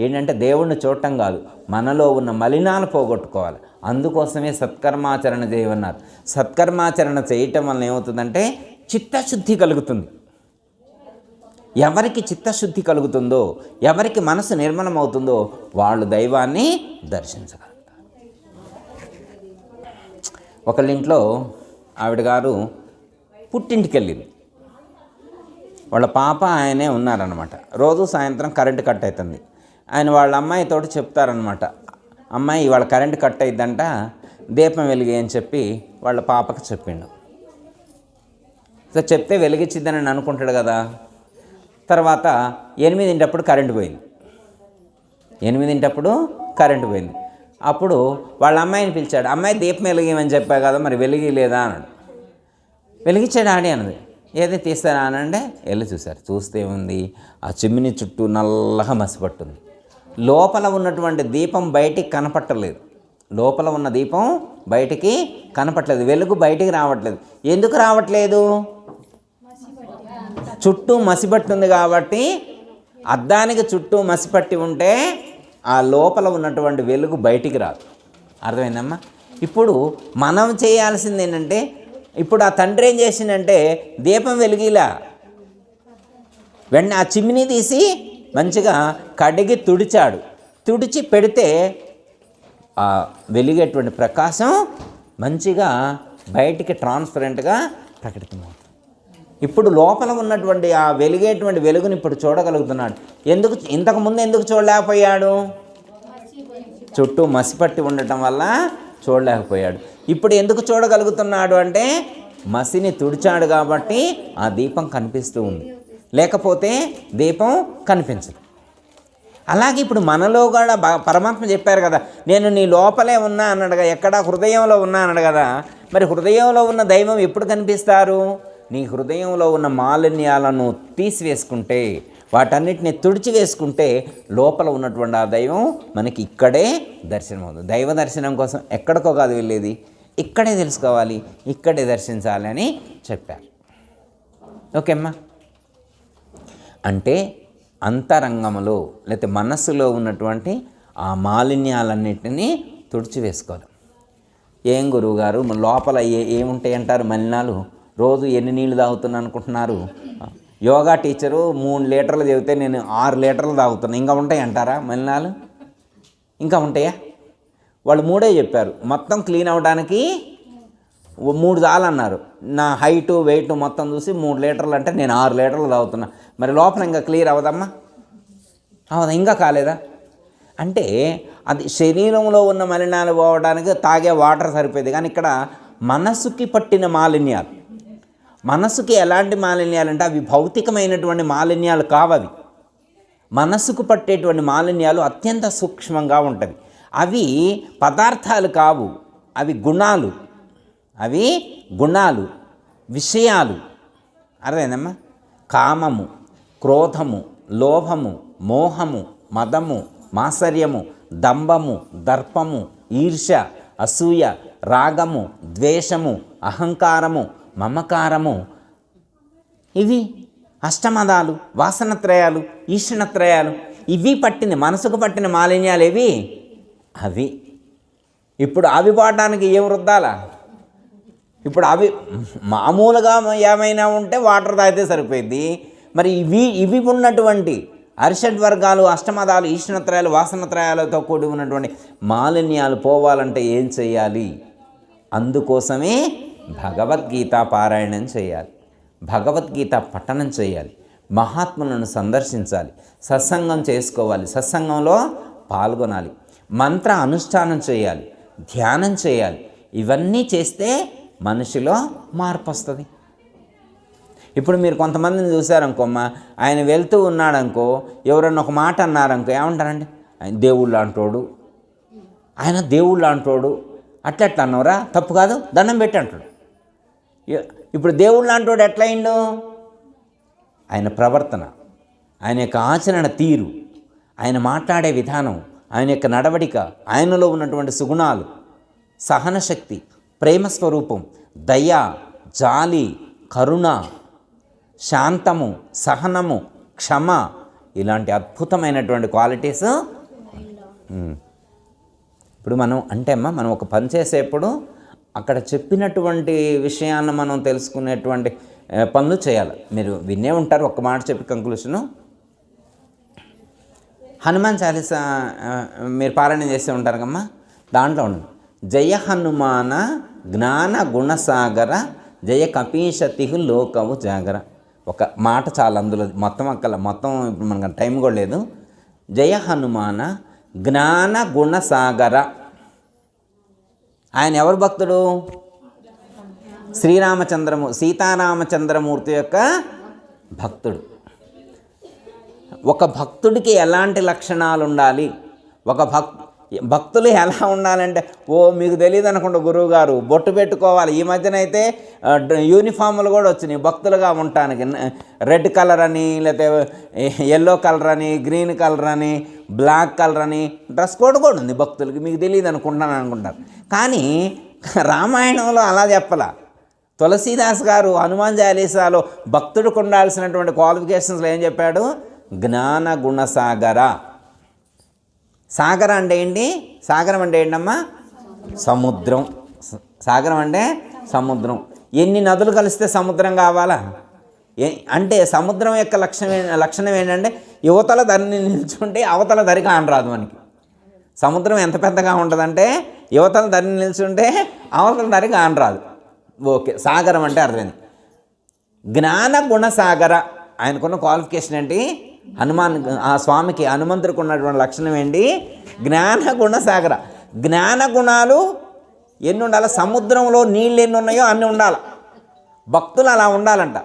ఏంటంటే దేవుణ్ణి చూడటం కాదు, మనలో ఉన్న మలినాలు పోగొట్టుకోవాలి. అందుకోసమే సత్కర్మాచరణ చేయమన్నారు. సత్కర్మాచరణ చేయటం వలన ఏమవుతుందంటే చిత్తశుద్ధి కలుగుతుంది. ఎవరికి చిత్తశుద్ధి కలుగుతుందో, ఎవరికి మనసు నిర్మలమవుతుందో వాళ్ళు దైవాన్ని దర్శించగలుగుతారు. ఒకళ్ళింట్లో ఆవిడ గారు పుట్టింటికి వెళ్ళింది. వాళ్ళ పాప ఆయనే ఉన్నారనమాట. రోజు సాయంత్రం కరెంటు కట్ అవుతుంది. ఆయన వాళ్ళ అమ్మాయితోటి చెప్తారనమాట, అమ్మాయి ఇవాళ కరెంటు కట్ అయిద్దంట, దీపం వెలిగి అని చెప్పి వాళ్ళ పాపకు చెప్పిండు. సో చెప్తే వెలిగించిద్దని అనుకుంటాడు కదా. తర్వాత 8 కరెంటు పోయింది. 8 కరెంటు పోయింది. అప్పుడు వాళ్ళ అమ్మాయిని పిలిచాడు. అమ్మాయి దీపం వెలిగిమని చెప్పా కదా, మరి వెలిగిలేదా అన్నాడు. వెలిగించాడు ఆడి అన్నది. ఏదో తీస్తారా అనంటే వెళ్ళి చూశారు. చూస్తే ఉంది ఆ చిమ్మిని చుట్టూ నల్లగా మసిపట్టుంది. లోపల ఉన్నటువంటి దీపం బయటికి కనపట్టలేదు. లోపల ఉన్న దీపం బయటికి కనపట్లేదు. వెలుగు బయటికి రావట్లేదు. ఎందుకు రావట్లేదు? చుట్టూ మసిపట్టుంది కాబట్టి. అద్దానికి చుట్టూ మసిపట్టి ఉంటే ఆ లోపల ఉన్నటువంటి వెలుగు బయటికి రాదు. అర్థమైందమ్మా? ఇప్పుడు మనం చేయాల్సింది ఏంటంటే, ఇప్పుడు ఆ తండ్రి ఏం చేసిందంటే దీపం వెలిగిలా వెంటనే ఆ చిమ్మిని తీసి మంచిగా కడిగి తుడిచాడు. తుడిచి పెడితే ఆ వెలిగేటువంటి ప్రకాశం మంచిగా బయటికి ట్రాన్స్పరెంట్గా ప్రకటితమవుతుంది. ఇప్పుడు లోపల ఉన్నటువంటి ఆ వెలిగేటువంటి వెలుగుని ఇప్పుడు చూడగలుగుతున్నాడు. ఇంతకుముందు ఎందుకు చూడలేకపోయాడు? చుట్టూ మసిపట్టి ఉండటం వల్ల చూడలేకపోయాడు. ఇప్పుడు ఎందుకు చూడగలుగుతున్నాడు అంటే మసిని తుడిచాడు కాబట్టి ఆ దీపం కనిపిస్తూ ఉంది. లేకపోతే దీపం కనిపించదు. అలాగే ఇప్పుడు మనలో కూడా పరమాత్మ చెప్పారు కదా, నేను నీ లోపలే ఉన్నా అన్నాడుగా. ఎక్కడ? హృదయంలో ఉన్నా అన్నాడు కదా. మరి హృదయంలో ఉన్న దైవం ఎప్పుడు కనిపిస్తారు? నీ హృదయంలో ఉన్న మాలిన్యాలను తీసివేసుకుంటే, వాటన్నిటిని తుడిచివేసుకుంటే లోపల ఉన్నటువంటి ఆ దైవం మనకి ఇక్కడే దర్శనం అవుతుంది. దైవ దర్శనం కోసం ఎక్కడికో కాదు వెళ్ళేది, ఇక్కడే తెలుసుకోవాలి, ఇక్కడే దర్శించాలి అని చెప్పారు. ఓకే అమ్మా? అంటే అంతరంగంలో లేకపోతే మనస్సులో ఉన్నటువంటి ఆ మాలిన్యాలన్నింటినీ తుడిచివేసుకోవాలి. ఏం గురువుగారు లోపల ఏముంటాయి అంటారు మలినాలు? రోజు ఎన్ని నీళ్ళు తాగుతున్నా అనుకుంటున్నారు? యోగా టీచరు 3 లీటర్లు చెబితే నేను 6 లీటర్లు తాగుతున్నాను. ఇంకా ఉంటాయి అంటారా మలినాలు? ఇంకా ఉంటాయా? వాళ్ళు 3 చెప్పారు. మొత్తం క్లీన్ అవ్వడానికి 3 చాలన్నారు. నా హైటు వెయిట్ మొత్తం చూసి 3 లీటర్లు అంటే నేను 6 లీటర్లు తాగుతున్నా. మరి లోపల ఇంకా క్లియర్ అవ్వదమ్మా? అవదా? ఇంకా కాలేదా? అంటే అది శరీరంలో ఉన్న మలినాలు పోవడానికి తాగే వాటర్ సరిపోయేది. కానీ ఇక్కడ మనసుకి పట్టిన మాలిన్యాలు, మనసుకి ఎలాంటి మాలిన్యాలు అంటే అవి భౌతికమైనటువంటి మాలిన్యాలు కావవి. మనసుకు పట్టేటువంటి మాలిన్యాలు అత్యంత సూక్ష్మంగా ఉంటవి. అవి పదార్థాలు కావు, అవి గుణాలు. అవి గుణాలు, విషయాలు. అర్థమైందమ్మా? కామము, క్రోధము, లోభము, మోహము, మదము, మాత్సర్యము, దంభము, దర్పము, ఈర్ష్య, అసూయ, రాగము, ద్వేషము, అహంకారము, మమకారము. ఇవి అష్టమదాలు, వాసనత్రయాలు, ఈషణత్రయాలు. ఇవి పట్టిన మనసుకు పట్టిన మాలిన్యాలు ఇవి. అవి ఇప్పుడు అవి పోవడానికి ఏం రుద్దాలా? ఇప్పుడు అవి మామూలుగా ఏమైనా ఉంటే వాటర్ తాగితే సరిపోయింది. మరి ఇవి ఉన్నటువంటి అరిషడ్ వర్గాలు, అష్టమదాలు, ఈషణత్రయాలు, వాసనత్రయాలతో కూడి ఉన్నటువంటి మాలిన్యాలు పోవాలంటే ఏం చేయాలి? అందుకోసమే భగవద్గీత పారాయణం చేయాలి, భగవద్గీత పఠనం చేయాలి, మహాత్ములను సందర్శించాలి, సత్సంగం చేసుకోవాలి, సత్సంగంలో పాల్గొనాలి, మంత్ర అనుష్ఠానం చేయాలి, ధ్యానం చేయాలి. ఇవన్నీ చేస్తే మనిషిలో మార్పు వస్తుంది. ఇప్పుడు మీరు కొంతమందిని చూసారనుకోమ్మ, ఆయన వెళ్తూ ఉన్నాడనుకో, ఎవరన్నా ఒక మాట అన్నారనుకో, ఏమంటారండి? ఆయన దేవుళ్ళు అంటోడు, ఆయన దేవుళ్ళు అంటోడు, అట్లా అన్నవరా? తప్పు కాదు, దండం పెట్టి అంటాడు. ఇప్పుడు దేవుళ్ళు అంటోడు ఎట్లయిండు? ఆయన ప్రవర్తన, ఆయన యొక్క ఆచరణ తీరు, ఆయన మాట్లాడే విధానం, ఆయన యొక్క నడవడిక, ఆయనలో ఉన్నటువంటి సుగుణాలు, సహనశక్తి, ప్రేమ స్వరూపం, దయ, జాలి, కరుణ, శాంతము, సహనము, క్షమ, ఇలాంటి అద్భుతమైనటువంటి క్వాలిటీస్. ఇప్పుడు మనం అంటే అమ్మా, మనం ఒక పని చేసేప్పుడు అక్కడ చెప్పినటువంటి విషయాన్ని మనం తెలుసుకునేటువంటి పనులు చేయాలి. మీరు వినే ఉంటారు, ఒక్క మాట చెప్పి కంక్లూషను. హనుమాన్ చాలీసా మీరు పారాయణ చేస్తూ ఉంటారు కమ్మా, దాంట్లో ఉండండి. జయ హనుమాన జ్ఞాన గుణసాగర జయ కపీశతి లోకవు జాగర. ఒక మాట చాలా అందులో, మొత్తం ఇప్పుడు మనకు టైం కూడా లేదు. జయ హనుమాన జ్ఞాన గుణసాగర. ఆయన ఎవరు భక్తుడు? సీతారామచంద్రమూర్తి యొక్క భక్తుడు. ఒక భక్తుడికి ఎలాంటి లక్షణాలు ఉండాలి, భక్తులు ఎలా ఉండాలంటే, మీకు తెలియదు అనుకుంటా గురువుగారు, బొట్టు పెట్టుకోవాలి. ఈ మధ్యన అయితే యూనిఫామ్లు కూడా వచ్చినాయి భక్తులుగా ఉండటానికి. రెడ్ కలర్ అని, లేకపోతే ఎల్లో కలర్ అని, గ్రీన్ కలర్ అని, బ్లాక్ కలర్ అని డ్రెస్ కోడ్ కూడా ఉంది భక్తులకి. మీకు తెలియదు అనుకుంటారు. కానీ రామాయణంలో అలా చెప్పలా. తులసీదాస్ గారు హనుమాన్ చాలీసాలో భక్తుడికి ఉండాల్సినటువంటి క్వాలిఫికేషన్స్లో ఏం చెప్పాడు? జ్ఞాన గుణసాగర. సాగర అంటే ఏంటి? సాగరం అంటే ఏంటమ్మా? సముద్రం. సాగరం అంటే సముద్రం. ఎన్ని నదులు కలిస్తే సముద్రం కావాలా? అంటే సముద్రం యొక్క లక్షణం ఏంటంటే యువతల ధరిని నిల్చుంటే అవతల ధరికి ఆనరాదు మనకి. సముద్రం ఎంత పెద్దగా ఉంటుందంటే యువతల ధరిని నిల్చుంటే అవతల ధరికి ఆనరాదు. ఓకే, సాగరం అంటే అర్థమైంది. జ్ఞాన గుణసాగర. ఆయనకున్న క్వాలిఫికేషన్ ఏంటి? ఆ స్వామికి హనుమంతుడికి ఉన్నటువంటి లక్షణం ఏంటి? జ్ఞాన గుణసాగర. జ్ఞాన గుణాలు ఎన్ని ఉండాలి? సముద్రంలో నీళ్ళు ఎన్ని ఉన్నాయో అన్నీ ఉండాలి. భక్తులు అలా ఉండాలంట.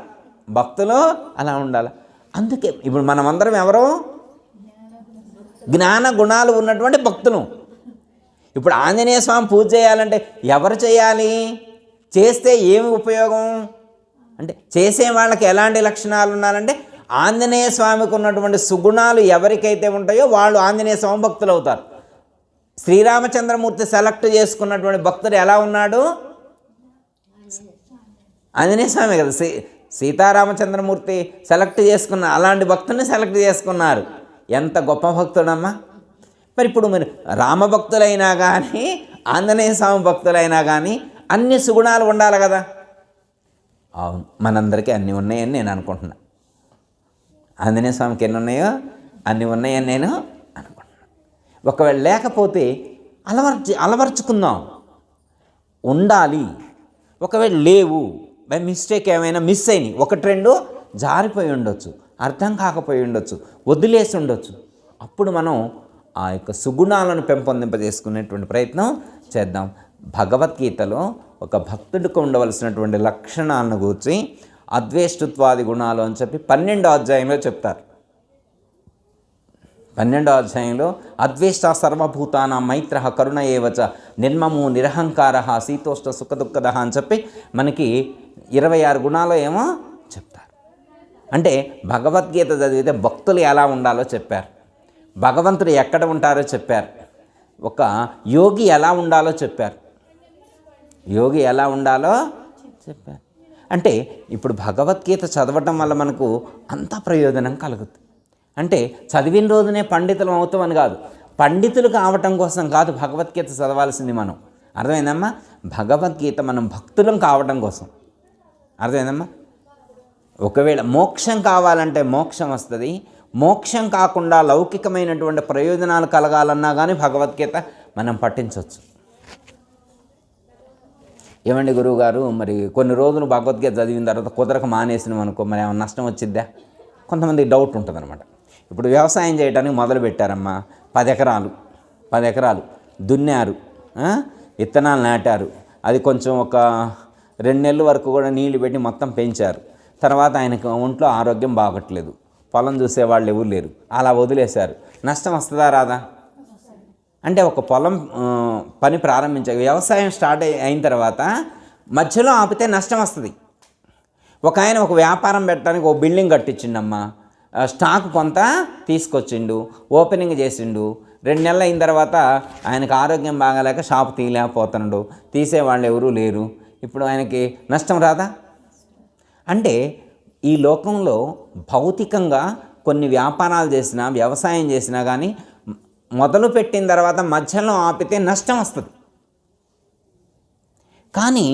భక్తులు అలా ఉండాలి. అందుకే ఇప్పుడు మనమందరం ఎవరు? జ్ఞాన గుణాలు ఉన్నటువంటి భక్తులు. ఇప్పుడు ఆంజనేయ స్వామి పూజ చేయాలంటే ఎవరు చేయాలి? చేస్తే ఏమి ఉపయోగం అంటే, చేసే వాళ్ళకి ఎలాంటి లక్షణాలు ఉండాలంటే ఆంజనేయ స్వామికి ఉన్నటువంటి సుగుణాలు ఎవరికైతే ఉంటాయో వాళ్ళు ఆంజనేయ స్వామి భక్తులు అవుతారు. శ్రీరామచంద్రమూర్తి సెలెక్ట్ చేసుకున్నటువంటి భక్తుడు ఎలా ఉన్నాడు? ఆంజనేయ స్వామి కదా. సీతారామచంద్రమూర్తి సెలెక్ట్ చేసుకున్న అలాంటి భక్తుల్ని సెలెక్ట్ చేసుకున్నారు. ఎంత గొప్ప భక్తుడమ్మా. మరి ఇప్పుడు మీరు రామభక్తులైనా కానీ ఆంజనేయ స్వామి భక్తులైనా కానీ అన్ని సుగుణాలు ఉండాలి కదా. అవును, మనందరికీ అన్నీ ఉన్నాయని నేను అనుకుంటున్నా. ఆంజనేయ స్వామికి ఎన్ని ఉన్నాయో అన్నీ ఉన్నాయని నేను అనుకుంటున్నాను. ఒకవేళ లేకపోతే అలవర్చుకుందాం, ఉండాలి. ఒకవేళ లేవు, బై మిస్టేక్ ఏమైనా మిస్ అయినాయి, ఒకటి రెండు జారిపోయి ఉండొచ్చు, అర్థం కాకపోయి ఉండొచ్చు, వదిలేసి ఉండొచ్చు. అప్పుడు మనం ఆ యొక్క సుగుణాలను పెంపొందింపజేసుకునేటువంటి ప్రయత్నం చేద్దాం. భగవద్గీతలో ఒక భక్తుడికి ఉండవలసినటువంటి లక్షణాలను గూర్చి అద్వేష్టత్వాది గుణాలు అని చెప్పి 12వ అధ్యాయంలో చెప్తారు. 12వ అధ్యాయంలో అద్వేష్ట సర్వభూతానాం మైత్ర కరుణ ఏవచ నిర్మము నిరహంకార శీతోష్ట సుఖదుఃఖద అని చెప్పి మనకి 26 గుణాలు ఏమో చెప్తారు. అంటే భగవద్గీత చదివితే భక్తులు ఎలా ఉండాలో చెప్పారు, భగవంతుడు ఎక్కడ ఉంటారో చెప్పారు, ఒక యోగి ఎలా ఉండాలో చెప్పారు, యోగి ఎలా ఉండాలో చెప్పారు. అంటే ఇప్పుడు భగవద్గీత చదవటం వల్ల మనకు అంత ప్రయోజనం కలుగుతుంది. అంటే చదివిన రోజునే పండితులం అవుతామని కాదు, పండితులు కావటం కోసం కాదు భగవద్గీత చదవాల్సింది మనం. అర్థమైందమ్మా? భగవద్గీత మనం భక్తులం కావటం కోసం. అర్థమైందమ్మా? ఒకవేళ మోక్షం కావాలంటే మోక్షం వస్తుంది, మోక్షం కాకుండా లౌకికమైనటువంటి ప్రయోజనాలు కలగాలన్నా కానీ భగవద్గీత మనం పఠించవచ్చు. ఏమండి గురువుగారు, మరి కొన్ని రోజులు భగవద్గీత చదివిన తర్వాత కుదరక మానేసినాం అనుకో, మరి ఏమైనా నష్టం వచ్చిద్దా? కొంతమందికి డౌట్ ఉంటుంది అనమాట. ఇప్పుడు వ్యవసాయం చేయడానికి మొదలు పెట్టారమ్మా, 10 ఎకరాలు దున్నారు, విత్తనాలు నాటారు, అది కొంచెం ఒక 2 నెలల వరకు కూడా నీళ్లు పెట్టి మొత్తం పెంచారు. తర్వాత ఆయనకు ఒంట్లో ఆరోగ్యం బాగట్లేదు, పొలం చూసేవాళ్ళు ఎవరు లేరు, అలా వదిలేశారు. నష్టం వస్తుందా రాదా? అంటే ఒక పొలం పని ప్రారంభించాక వ్యవసాయం స్టార్ట్ అయిన తర్వాత మధ్యలో ఆపితే నష్టం వస్తుంది. ఒక ఆయన ఒక వ్యాపారం పెట్టడానికి ఒక బిల్డింగ్ కట్టించిండమ్మా, స్టాక్ కొంత తీసుకొచ్చిండు, ఓపెనింగ్ చేసిండు. 2 నెలలు అయిన తర్వాత ఆయనకు ఆరోగ్యం బాగాలేక షాప్ తీయలేకపోతున్నాడు, తీసేవాళ్ళు ఎవరూ లేరు. ఇప్పుడు ఆయనకి నష్టం రాదా? అంటే ఈ లోకంలో భౌతికంగా కొన్ని వ్యాపారాలు చేసినా వ్యవసాయం చేసినా కానీ మొదలు పెట్టిన తర్వాత మధ్యలో ఆపితే నష్టం వస్తుంది. కానీ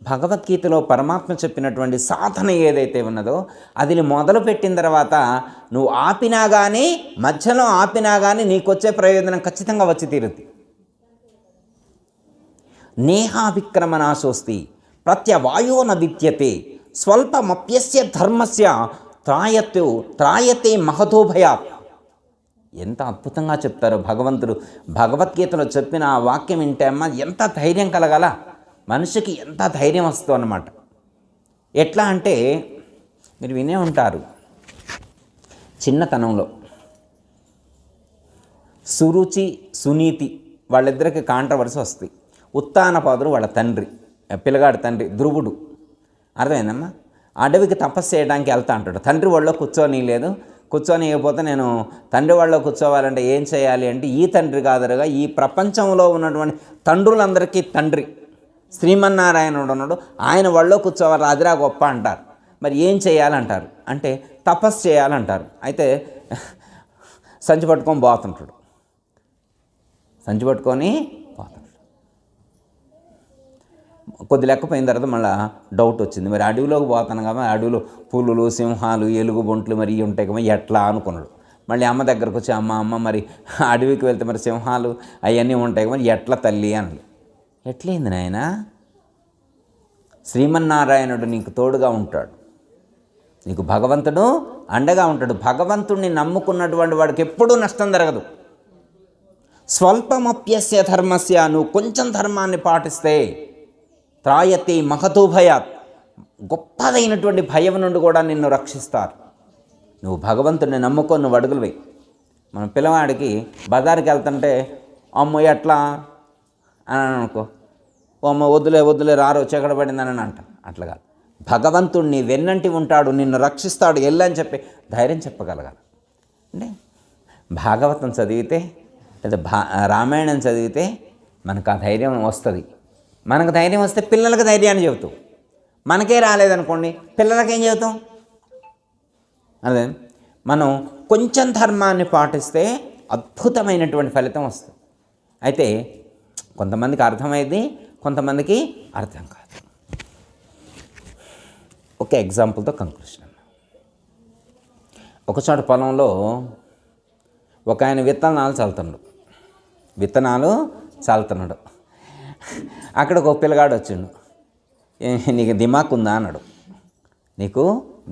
భగవద్గీతలో పరమాత్మ చెప్పినటువంటి సాధన ఏదైతే ఉన్నదో అది మొదలు పెట్టిన తర్వాత నువ్వు ఆపినా కానీ మధ్యలో ఆపినా కానీ నీకు వచ్చే ప్రయోజనం ఖచ్చితంగా వచ్చి తీరుద్ది. నేహావిక్రమనాశోస్తి ప్రత్యవాయో న విద్యతే స్వల్పమప్యస్య ధర్మస్య త్రాయతే మహతోభయాత్. ఎంత అద్భుతంగా చెప్తారో భగవంతుడు. భగవద్గీతలో చెప్పిన ఆ వాక్యం వింటే అమ్మ ఎంత ధైర్యం కలగాల, మనిషికి ఎంత ధైర్యం వస్తుంది అన్నమాట. ఎట్లా అంటే మీరు వినే ఉంటారు, చిన్నతనంలో సురుచి సునీతి వాళ్ళిద్దరికి కాంట్రవర్సీ వస్తుంది. ఉత్తానపాదుడు వాళ్ళ తండ్రి, పిల్లగాడి తండ్రి ధ్రువుడు, అర్థమైందమ్మా, అడవికి తపస్సు చేయడానికి వెళ్తా అంటాడు. తండ్రి వాళ్ళలో కూర్చొని లేదు, కూర్చొని ఇవ్వకపోతే నేను తండ్రి వాళ్ళలో కూర్చోవాలంటే ఏం చేయాలి అంటే, ఈ తండ్రి కాదురుగా ఈ ప్రపంచంలో ఉన్నటువంటి తండ్రులందరికీ తండ్రి శ్రీమన్నారాయణుడు ఉన్నాడు, ఆయన వాళ్ళలో కూర్చోవాలి, అదిరా గొప్ప అంటారు. మరి ఏం చేయాలంటారు అంటే తపస్సు చేయాలంటారు. అయితే సంచి పట్టుకొని పోతుంటాడు, సంచి పట్టుకొని పోతుంటాడు. కొద్ది లెక్కపోయిన తర్వాత మళ్ళీ డౌట్ వచ్చింది, మరి అడవిలోకి పోతాను కదా, అడవిలో పులులు సింహాలు ఎలుగు బొంట్లు మరి ఉంటాయి కదా, ఎట్లా అనుకున్నాడు. మళ్ళీ అమ్మ దగ్గరకు వచ్చి, అమ్మ మరి అడవికి వెళ్తే మరి సింహాలు అవన్నీ ఉంటాయి కదా, మరి ఎట్లా తల్లి అని. ఎట్లయింది నాయన, శ్రీమన్నారాయణుడు నీకు తోడుగా ఉంటాడు, నీకు భగవంతుడు అండగా ఉంటాడు. భగవంతుడిని నమ్ముకున్నటువంటి వాడికి ఎప్పుడూ నష్టం జరగదు. స్వల్పమప్యస్య ధర్మస్య, నువ్వు కొంచెం ధర్మాన్ని పాటిస్తే త్రాయతి మహతో భయాత్, గొప్పదైనటువంటి భయం నుండి కూడా నిన్ను రక్షిస్తారు. నువ్వు భగవంతుడిని నమ్ముకొని నువ్వు అడుగులు వేయి. మన పిల్లవాడికి బజార్కి వెళ్తుంటే అమ్మ ఎట్లా అని అనుకో, అమ్మ వద్దులే రారో చీకటి పడిందని అంట. అట్లా కాదు, భగవంతుడిని వెన్నంటి ఉంటాడు, నిన్ను రక్షిస్తాడు, వెళ్ళని చెప్పి ధైర్యం చెప్పగలగాలి. అంటే భాగవతం చదివితే లేదా రామాయణం చదివితే మనకు ఆ ధైర్యం వస్తుంది. మనకు ధైర్యం వస్తే పిల్లలకు ధైర్యాన్ని చెబుతాం. మనకే రాలేదనుకోండి, పిల్లలకేం చెబుతాం? అదే మనం కొంచెం ధర్మాన్ని పాటిస్తే అద్భుతమైనటువంటి ఫలితం వస్తుంది. అయితే కొంతమందికి అర్థమైంది, కొంతమందికి అర్థం కాదు. ఒక ఎగ్జాంపుల్తో కంక్లూషన్. ఒకచోట పొలంలో ఒక ఆయన విత్తనాలు చల్లుతున్నాడు. అక్కడ ఒక పిల్లగాడు వచ్చిండు, నీకు దిమాక్ ఉందా అన్నాడు. నీకు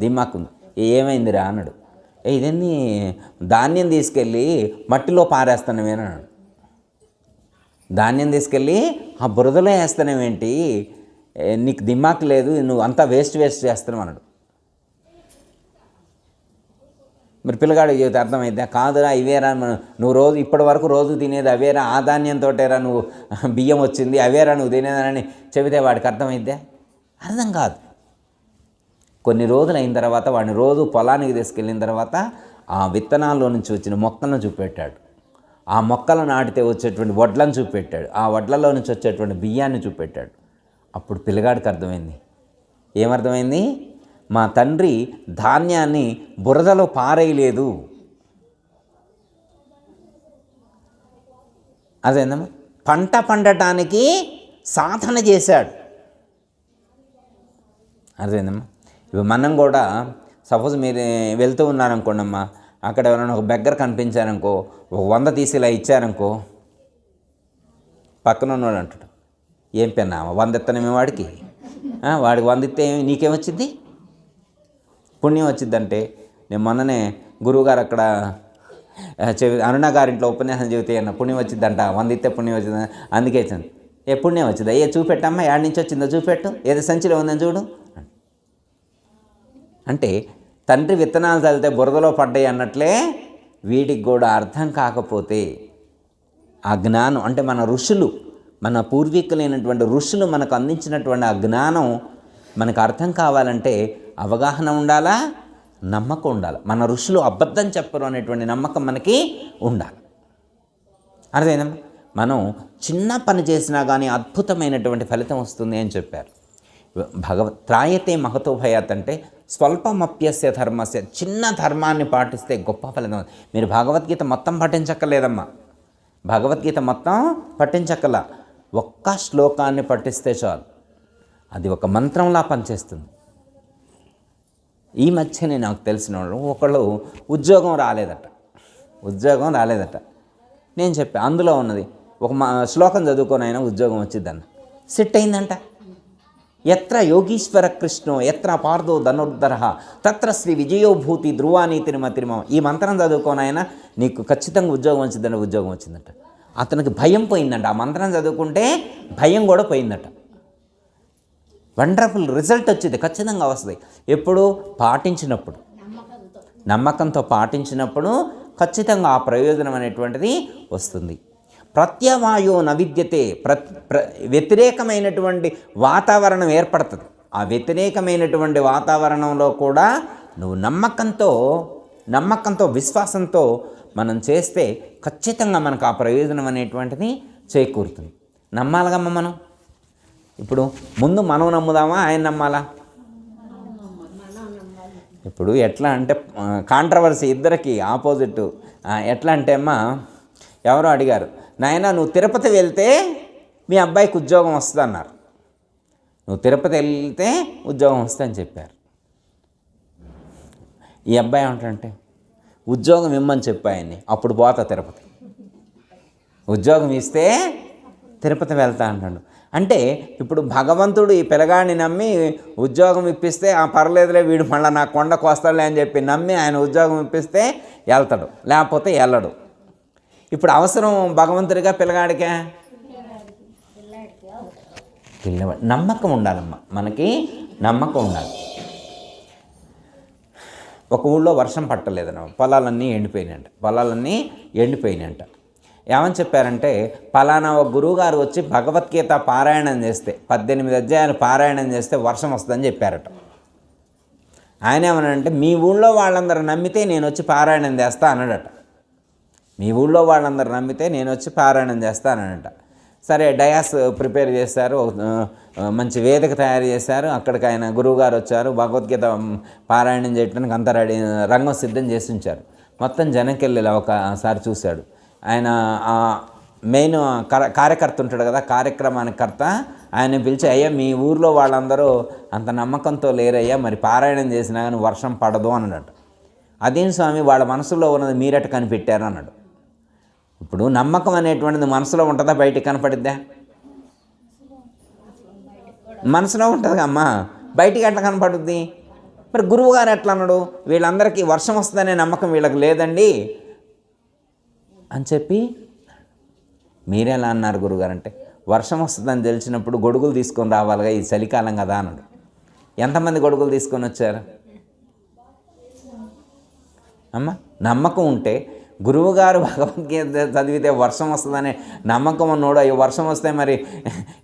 దిమాక్ ఉంది, ఏమైందిరా అన్నాడు. ఇదన్నీ ధాన్యం తీసుకెళ్ళి మట్టిలో పారేస్తానేమేనా అన్నాడు. ధాన్యం తీసుకెళ్ళి ఆ బురదలో వేస్తానేమేంటి, నీకు దిమాక్ లేదు, నువ్వు అంతా వేస్ట్ చేస్తున్నావు అన్నాడు. మరి పిల్లగాడికి చెబితే అర్థమైందా? కాదురా, ఇవేరా నువ్వు ఇప్పటి వరకు రోజు తినేది అవేరా, ఆ ధాన్యంతోటేరా నువ్వు బియ్యం వచ్చింది, అవేరా నువ్వు తినేదని చెబితే వాడికి అర్థమైద్దా? అర్థం కాదు. కొన్ని రోజులు అయిన తర్వాత వాడిని రోజు పొలానికి తీసుకెళ్ళిన తర్వాత ఆ విత్తనాల్లో నుంచి వచ్చిన మొక్కలను చూపెట్టాడు, ఆ మొక్కలు నాటితే వచ్చేటువంటి వడ్లను చూపెట్టాడు, ఆ వడ్లలో నుంచి వచ్చేటువంటి బియ్యాన్ని చూపెట్టాడు. అప్పుడు పిల్లగాడికి అర్థమైంది. ఏమర్థమైంది? మా తండ్రి ధాన్యాన్ని బురదలో పారేయలేదు. అదేందమ్మా, పంట పండటానికి సాధన చేశాడు. అదేందమ్మా, ఇప్పుడు మనం కూడా సపోజ్ మీరు వెళ్తూ ఉన్నారనుకోండి అమ్మా, అక్కడ ఎవరైనా ఒక బెగ్గర కనిపించారనుకో, ఒక 100 తీసి ఇలా ఇచ్చారనుకో, పక్కన ఉన్నవాడు అంటాడు, ఏం పెన్నా 100 ఇత్తనమే వాడికి 100 ఇస్తే నీకేమొచ్చింది? పుణ్యం వచ్చిందంటే. నేను మొన్ననే గురువుగారు అక్కడ అరుణ గారింట్లో ఉపన్యాసం చెబితే అన్న పుణ్యం వచ్చిందంట, 100 ఇస్తే పుణ్యం వచ్చింది, అందుకే ఇచ్చాను. ఏ పుణ్యం వచ్చిందా? చూపెట్టమ్మా, ఏడు నుంచి వచ్చిందో చూపెట్టు, ఏదో సంచిలో ఉందని చూడు. అంటే తండ్రి విత్తనాలు చల్లితే బురదలో పడ్డాయి అన్నట్లే వీటికి కూడా అర్థం కాకపోతే ఆ జ్ఞానం, అంటే మన ఋషులు, మన పూర్వీకులైనటువంటి ఋషులు మనకు అందించినటువంటి ఆ జ్ఞానం మనకు అర్థం కావాలంటే అవగాహన ఉండాలా, నమ్మకం ఉండాలి. మన ఋషులు అబద్ధం చెప్పరు అనేటువంటి నమ్మకం మనకి ఉండాలి. అర్థమైందమ్మా? మనం చిన్న పని చేసినా కానీ అద్భుతమైనటువంటి ఫలితం వస్తుంది అని చెప్పారు. త్రాయతే మహతో భయాత్ అంటే స్వల్పమప్యస్య ధర్మస్య, చిన్న ధర్మాన్ని పాటిస్తే గొప్ప ఫలితం. మీరు భగవద్గీత మొత్తం పఠించక్కర్లేదమ్మా, భగవద్గీత మొత్తం పఠించక్కర్లా, ఒక్క శ్లోకాన్ని పఠిస్తే చాలు, అది ఒక మంత్రంలా పనిచేస్తుంది. ఈ మధ్యనే నాకు తెలిసిన వాళ్ళు ఒకళ్ళు ఉద్యోగం రాలేదట. నేను చెప్పా, అందులో ఉన్నది ఒక శ్లోకం చదువుకొని అయినా ఉద్యోగం వచ్చిందన్న, సెట్ అయిందంట. ఎత్ర యోగీశ్వర కృష్ణో ఎత్ర పార్థో ధనుర్ధర తత్ర శ్రీ విజయోభూతి ధ్రువాని తిరుమ. ఈ మంత్రం చదువుకొని అయినా నీకు ఖచ్చితంగా ఉద్యోగం వచ్చిందంటే ఉద్యోగం వచ్చిందట. అతనికి భయం పోయిందంట, ఆ మంత్రం చదువుకుంటే భయం కూడా పోయిందట. వండర్ఫుల్ రిజల్ట్ వచ్చింది, ఖచ్చితంగా వస్తుంది. ఎప్పుడు పాటించినప్పుడు, నమ్మకంతో పాటించినప్పుడు ఖచ్చితంగా ఆ ప్రయోజనం అనేటువంటిది వస్తుంది. ప్రత్యవాయో నవిద్యతే, వ్యతిరేకమైనటువంటి వాతావరణం ఏర్పడుతుంది. ఆ వ్యతిరేకమైనటువంటి వాతావరణంలో కూడా నువ్వు నమ్మకంతో విశ్వాసంతో మనం చేస్తే ఖచ్చితంగా మనకు ఆ ప్రయోజనం అనేటువంటిది చేకూరుతుంది. నమ్మాలిగమ్మ మనం. ఇప్పుడు ముందు మనం నమ్ముదామా, ఆయన నమ్మాలా? ఇప్పుడు ఎట్లా అంటే కాంట్రవర్సీ ఇద్దరికి ఆపోజిట్. ఎట్లా అంటే అమ్మ, ఎవరో అడిగారు, నాయన నువ్వు తిరుపతి వెళ్తే మీ అబ్బాయికి ఉద్యోగం వస్తుంది అన్నారు. నువ్వు తిరుపతి వెళ్తే ఉద్యోగం వస్తుందని చెప్పారు. ఈ అబ్బాయి ఏమంటాడంటే, ఉద్యోగం ఇమ్మని చెప్పాయని, అప్పుడు పోతా తిరుపతి. ఉద్యోగం ఇస్తే తిరుపతి వెళ్తా అంటాడు. అంటే ఇప్పుడు భగవంతుడు ఈ పిల్లగాడిని నమ్మి ఉద్యోగం ఇప్పిస్తే పర్లేదులే వీడు మళ్ళీ నా కొండకు వస్తాడులే అని చెప్పి నమ్మి ఆయన ఉద్యోగం ఇప్పిస్తే వెళ్తాడు, లేకపోతే వెళ్ళడు. ఇప్పుడు అవసరం భగవంతుడిగా పిల్లగాడికే? నమ్మకం ఉండాలమ్మా, మనకి నమ్మకం ఉండాలి. ఒక ఊళ్ళో వర్షం పట్టలేదన్న, పొలాలన్నీ ఎండిపోయినాయంట. ఏమని చెప్పారంటే, పలానా ఒక గురువుగారు వచ్చి భగవద్గీత పారాయణం చేస్తే 18 అధ్యాయాలు పారాయణం చేస్తే వర్షం వస్తుందని చెప్పారట. ఆయన ఏమనంటే, మీ ఊళ్ళో వాళ్ళందరూ నమ్మితే నేను వచ్చి పారాయణం చేస్తా అన్నాడట. మీ ఊళ్ళో వాళ్ళందరూ నమ్మితే నేను వచ్చి పారాయణం చేస్తా అన్నాడట. సరే, డయాస్ ప్రిపేర్ చేశారు, మంచి వేదిక తయారు చేశారు. అక్కడికి ఆయన గురువుగారు వచ్చారు, భగవద్గీత పారాయణం చేయడానికి అంతా రెడీ, రంగం సిద్ధం చేసి ఉంచారు. మొత్తం జనంకెళ్ళి ఒకసారి చూశాడు. ఆయన మెయిన్ కార్యకర్త ఉంటాడు కదా, కార్యక్రమానికి కర్త, ఆయన పిలిచి, అయ్యా మీ ఊర్లో వాళ్ళందరూ అంత నమ్మకంతో లేరయ్యా, మరి పారాయణం చేసినా కానీ వర్షం పడదు అన్నాడు. అదేం స్వామి, వాళ్ళ మనసులో ఉన్నది మీరట కనిపెట్టారు అన్నాడు. ఇప్పుడు నమ్మకం అనేటువంటిది మనసులో ఉంటుందా, బయటికి కనపడిద్దా? మనసులో ఉంటుంది అమ్మా, బయటికి ఎట్లా కనపడుద్ది? మరి గురువుగారు ఎట్లా అన్నాడు, వీళ్ళందరికీ వర్షం వస్తుందనే నమ్మకం వీళ్ళకి లేదండి అని చెప్పి. మీరేలా అన్నారు గురువుగారు అంటే, వర్షం వస్తుందని తెలిసినప్పుడు గొడుగులు తీసుకొని రావాలిగా, ఇది చలికాలం కదా అన్నాడు. ఎంతమంది గొడుగులు తీసుకొని వచ్చారు అమ్మ? నమ్మకం ఉంటే, గురువుగారు భగవద్గీత చదివితే వర్షం వస్తుందనే నమ్మకం ఉన్నోడు, అయ్యో వర్షం వస్తే మరి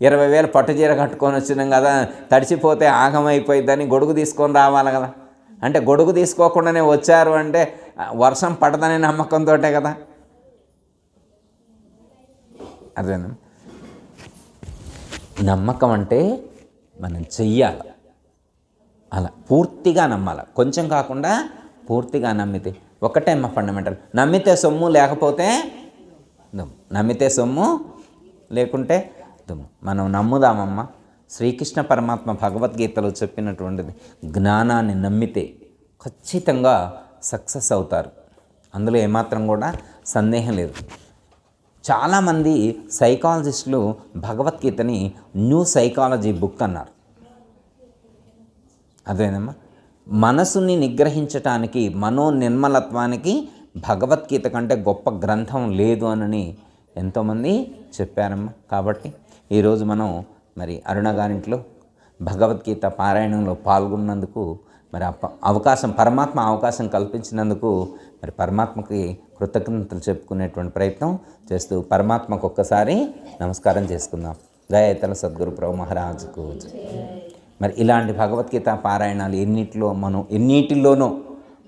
20,000 పట్టు చీర కట్టుకొని వచ్చినాం కదా, తడిచిపోతే ఆగమైపోయిద్దని గొడుగు తీసుకొని రావాలి కదా. అంటే గొడుగు తీసుకోకుండానే వచ్చారు అంటే వర్షం పడదనే నమ్మకంతో కదా. అదేనా నమ్మకం అంటే? మనం చెయ్యాలి, అలా పూర్తిగా నమ్మాలి, కొంచెం కాకుండా పూర్తిగా నమ్మితే ఒకటే మా ఫండమెంటల్. నమ్మితే సొమ్ము, లేకపోతే దుమ్ము. నమ్మితే సొమ్ము, లేకుంటే దుమ్ము. మనం నమ్ముదామమ్మా. శ్రీకృష్ణ పరమాత్మ భగవద్గీతలో చెప్పినటువంటిది, జ్ఞానాన్ని నమ్మితే ఖచ్చితంగా సక్సెస్ అవుతారు, అందులో ఏమాత్రం కూడా సందేహం లేదు. చాలామంది సైకాలజిస్టులు భగవద్గీతని న్యూ సైకాలజీ బుక్ అన్నారు. అదేనమ్మా, మనసుని నిగ్రహించటానికి, మనోనిర్మలత్వానికి భగవద్గీత కంటే గొప్ప గ్రంథం లేదు అని ఎంతోమంది చెప్పారమ్మా. కాబట్టి ఈరోజు మనం మరి అరుణ గారింట్లో భగవద్గీత పారాయణంలో పాల్గొన్నందుకు, మరి పరమాత్మ అవకాశం కల్పించినందుకు మరి పరమాత్మకి కృతజ్ఞతలు చెప్పుకునేటువంటి ప్రయత్నం చేస్తూ పరమాత్మకు ఒక్కసారి నమస్కారం చేసుకుందాం. దయాతల సద్గురు ప్రభు మహారాజుకు. మరి ఇలాంటి భగవద్గీత పారాయణాలు ఎన్నిటిలోనో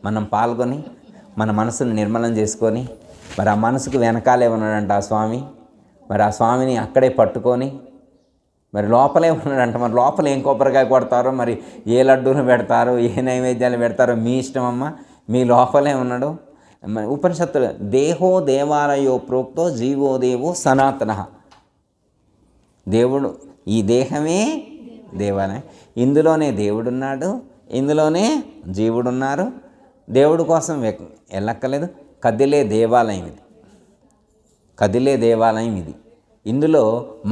మనం పాల్గొని మన మనసును నిర్మలం చేసుకొని, మరి ఆ మనసుకు వెనకాలే ఉన్నాడంట ఆ స్వామి, మరి ఆ స్వామిని అక్కడే పట్టుకొని, మరి లోపలే ఉన్నాడంట. మరి లోపల ఏం కొబ్బరికాయ కొడతారో, మరి ఏ లడ్డూలు పెడతారో, ఏ నైవేద్యాలు పెడతారో మీ ఇష్టమమ్మ, మీ లోపలే ఉన్నాడు. మరి ఉపనిషత్తులు, దేహో దేవాలయో ప్రోక్తో జీవో దేవో సనాతన. దేవుడు, ఈ దేహమే దేవాలయం, ఇందులోనే దేవుడున్నాడు, ఇందులోనే జీవుడున్నారు. దేవుడి కోసం వెళ్ళక్కర్లేదు, కదిలే దేవాలయం ఇది. ఇందులో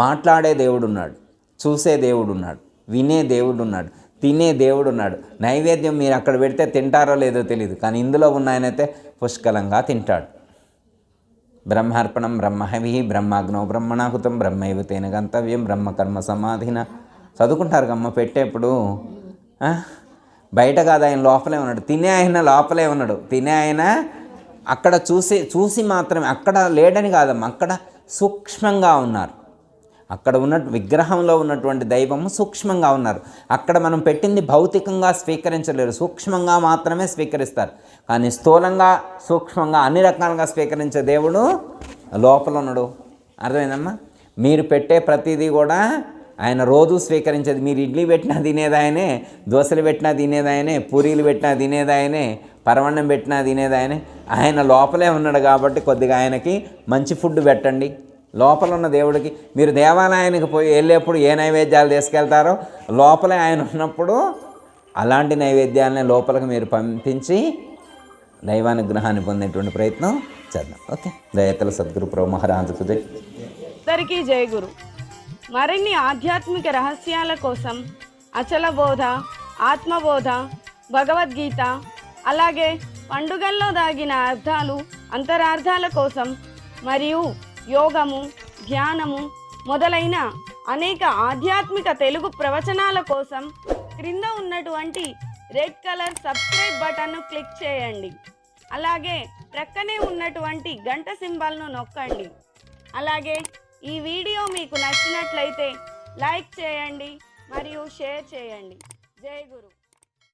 మాట్లాడే దేవుడున్నాడు, చూసే దేవుడున్నాడు, వినే దేవుడున్నాడు, తినే దేవుడున్నాడు. నైవేద్యం మీరు అక్కడ పెడితే తింటారో లేదో తెలియదు, కానీ ఇందులో ఉన్న ఆయనైతే పుష్కలంగా తింటాడు. బ్రహ్మార్పణం బ్రహ్మహవి బ్రహ్మాగ్నో బ్రహ్మణాహుతం బ్రహ్మైవ తేన గంతవ్యం బ్రహ్మకర్మ సమాధిన చదువుకుంటారు అమ్మ పెట్టేప్పుడు. బయట కాదు, ఆయన లోపలే ఉన్నాడు. తినే ఆయన లోపలే ఉన్నాడు. తినే ఆయన అక్కడ చూసి మాత్రమే, అక్కడ లేడని కాదమ్మా, అక్కడ సూక్ష్మంగా ఉన్నారు. అక్కడ ఉన్న విగ్రహంలో ఉన్నటువంటి దైవము సూక్ష్మంగా ఉన్నారు. అక్కడ మనం పెట్టింది భౌతికంగా స్వీకరించలేరు, సూక్ష్మంగా మాత్రమే స్వీకరిస్తారు. కానీ స్థూలంగా సూక్ష్మంగా అన్ని రకాలుగా స్వీకరించే దేవుడు లోపల ఉన్నాడు. అర్థమైందమ్మా? మీరు పెట్టే ప్రతిదీ కూడా ఆయన రోజు స్వీకరించేది. మీరు ఇడ్లీ పెట్టినా తినేది ఆయనే, దోశలు పెట్టినా తినేది ఆయనే, పూరీలు పెట్టినా తినేది ఆయనే, పరమాన్నం పెట్టినా తినేది ఆయనే. ఆయన లోపలే ఉన్నాడు కాబట్టి కొద్దిగా ఆయనకి మంచి ఫుడ్ పెట్టండి. లోపల ఉన్న దేవుడికి మీరు దేవాలయానికి పోయి వెళ్ళేప్పుడు ఏ నైవేద్యాలు తీసుకెళ్తారో, లోపలే ఆయన ఉన్నప్పుడు అలాంటి నైవేద్యాలని లోపలికి మీరు పంపించి దైవానుగ్రహాన్ని పొందేటువంటి ప్రయత్నం చేద్దాం. ఓకే, దయతల సద్గురు ప్రభు మహారాజుకు జై. అందరికీ జై గురు. మరిన్ని ఆధ్యాత్మిక రహస్యాల కోసం అచల బోధ, ఆత్మబోధ, భగవద్గీత, అలాగే పండుగల్లో దాగిన అర్థాలు, అంతరార్థాల కోసం మరియు యోగము, ధ్యానము మొదలైన అనేక ఆధ్యాత్మిక తెలుగు ప్రవచనాల కోసం క్రింద ఉన్నటువంటి రెడ్ కలర్ సబ్స్క్రైబ్ బటన్ను క్లిక్ చేయండి. అలాగే ప్రక్కనే ఉన్నటువంటి గంట సింబల్ను నొక్కండి. అలాగే ఈ వీడియో మీకు నచ్చినట్లయితే లైక్ చేయండి మరియు షేర్ చేయండి. జై గురు.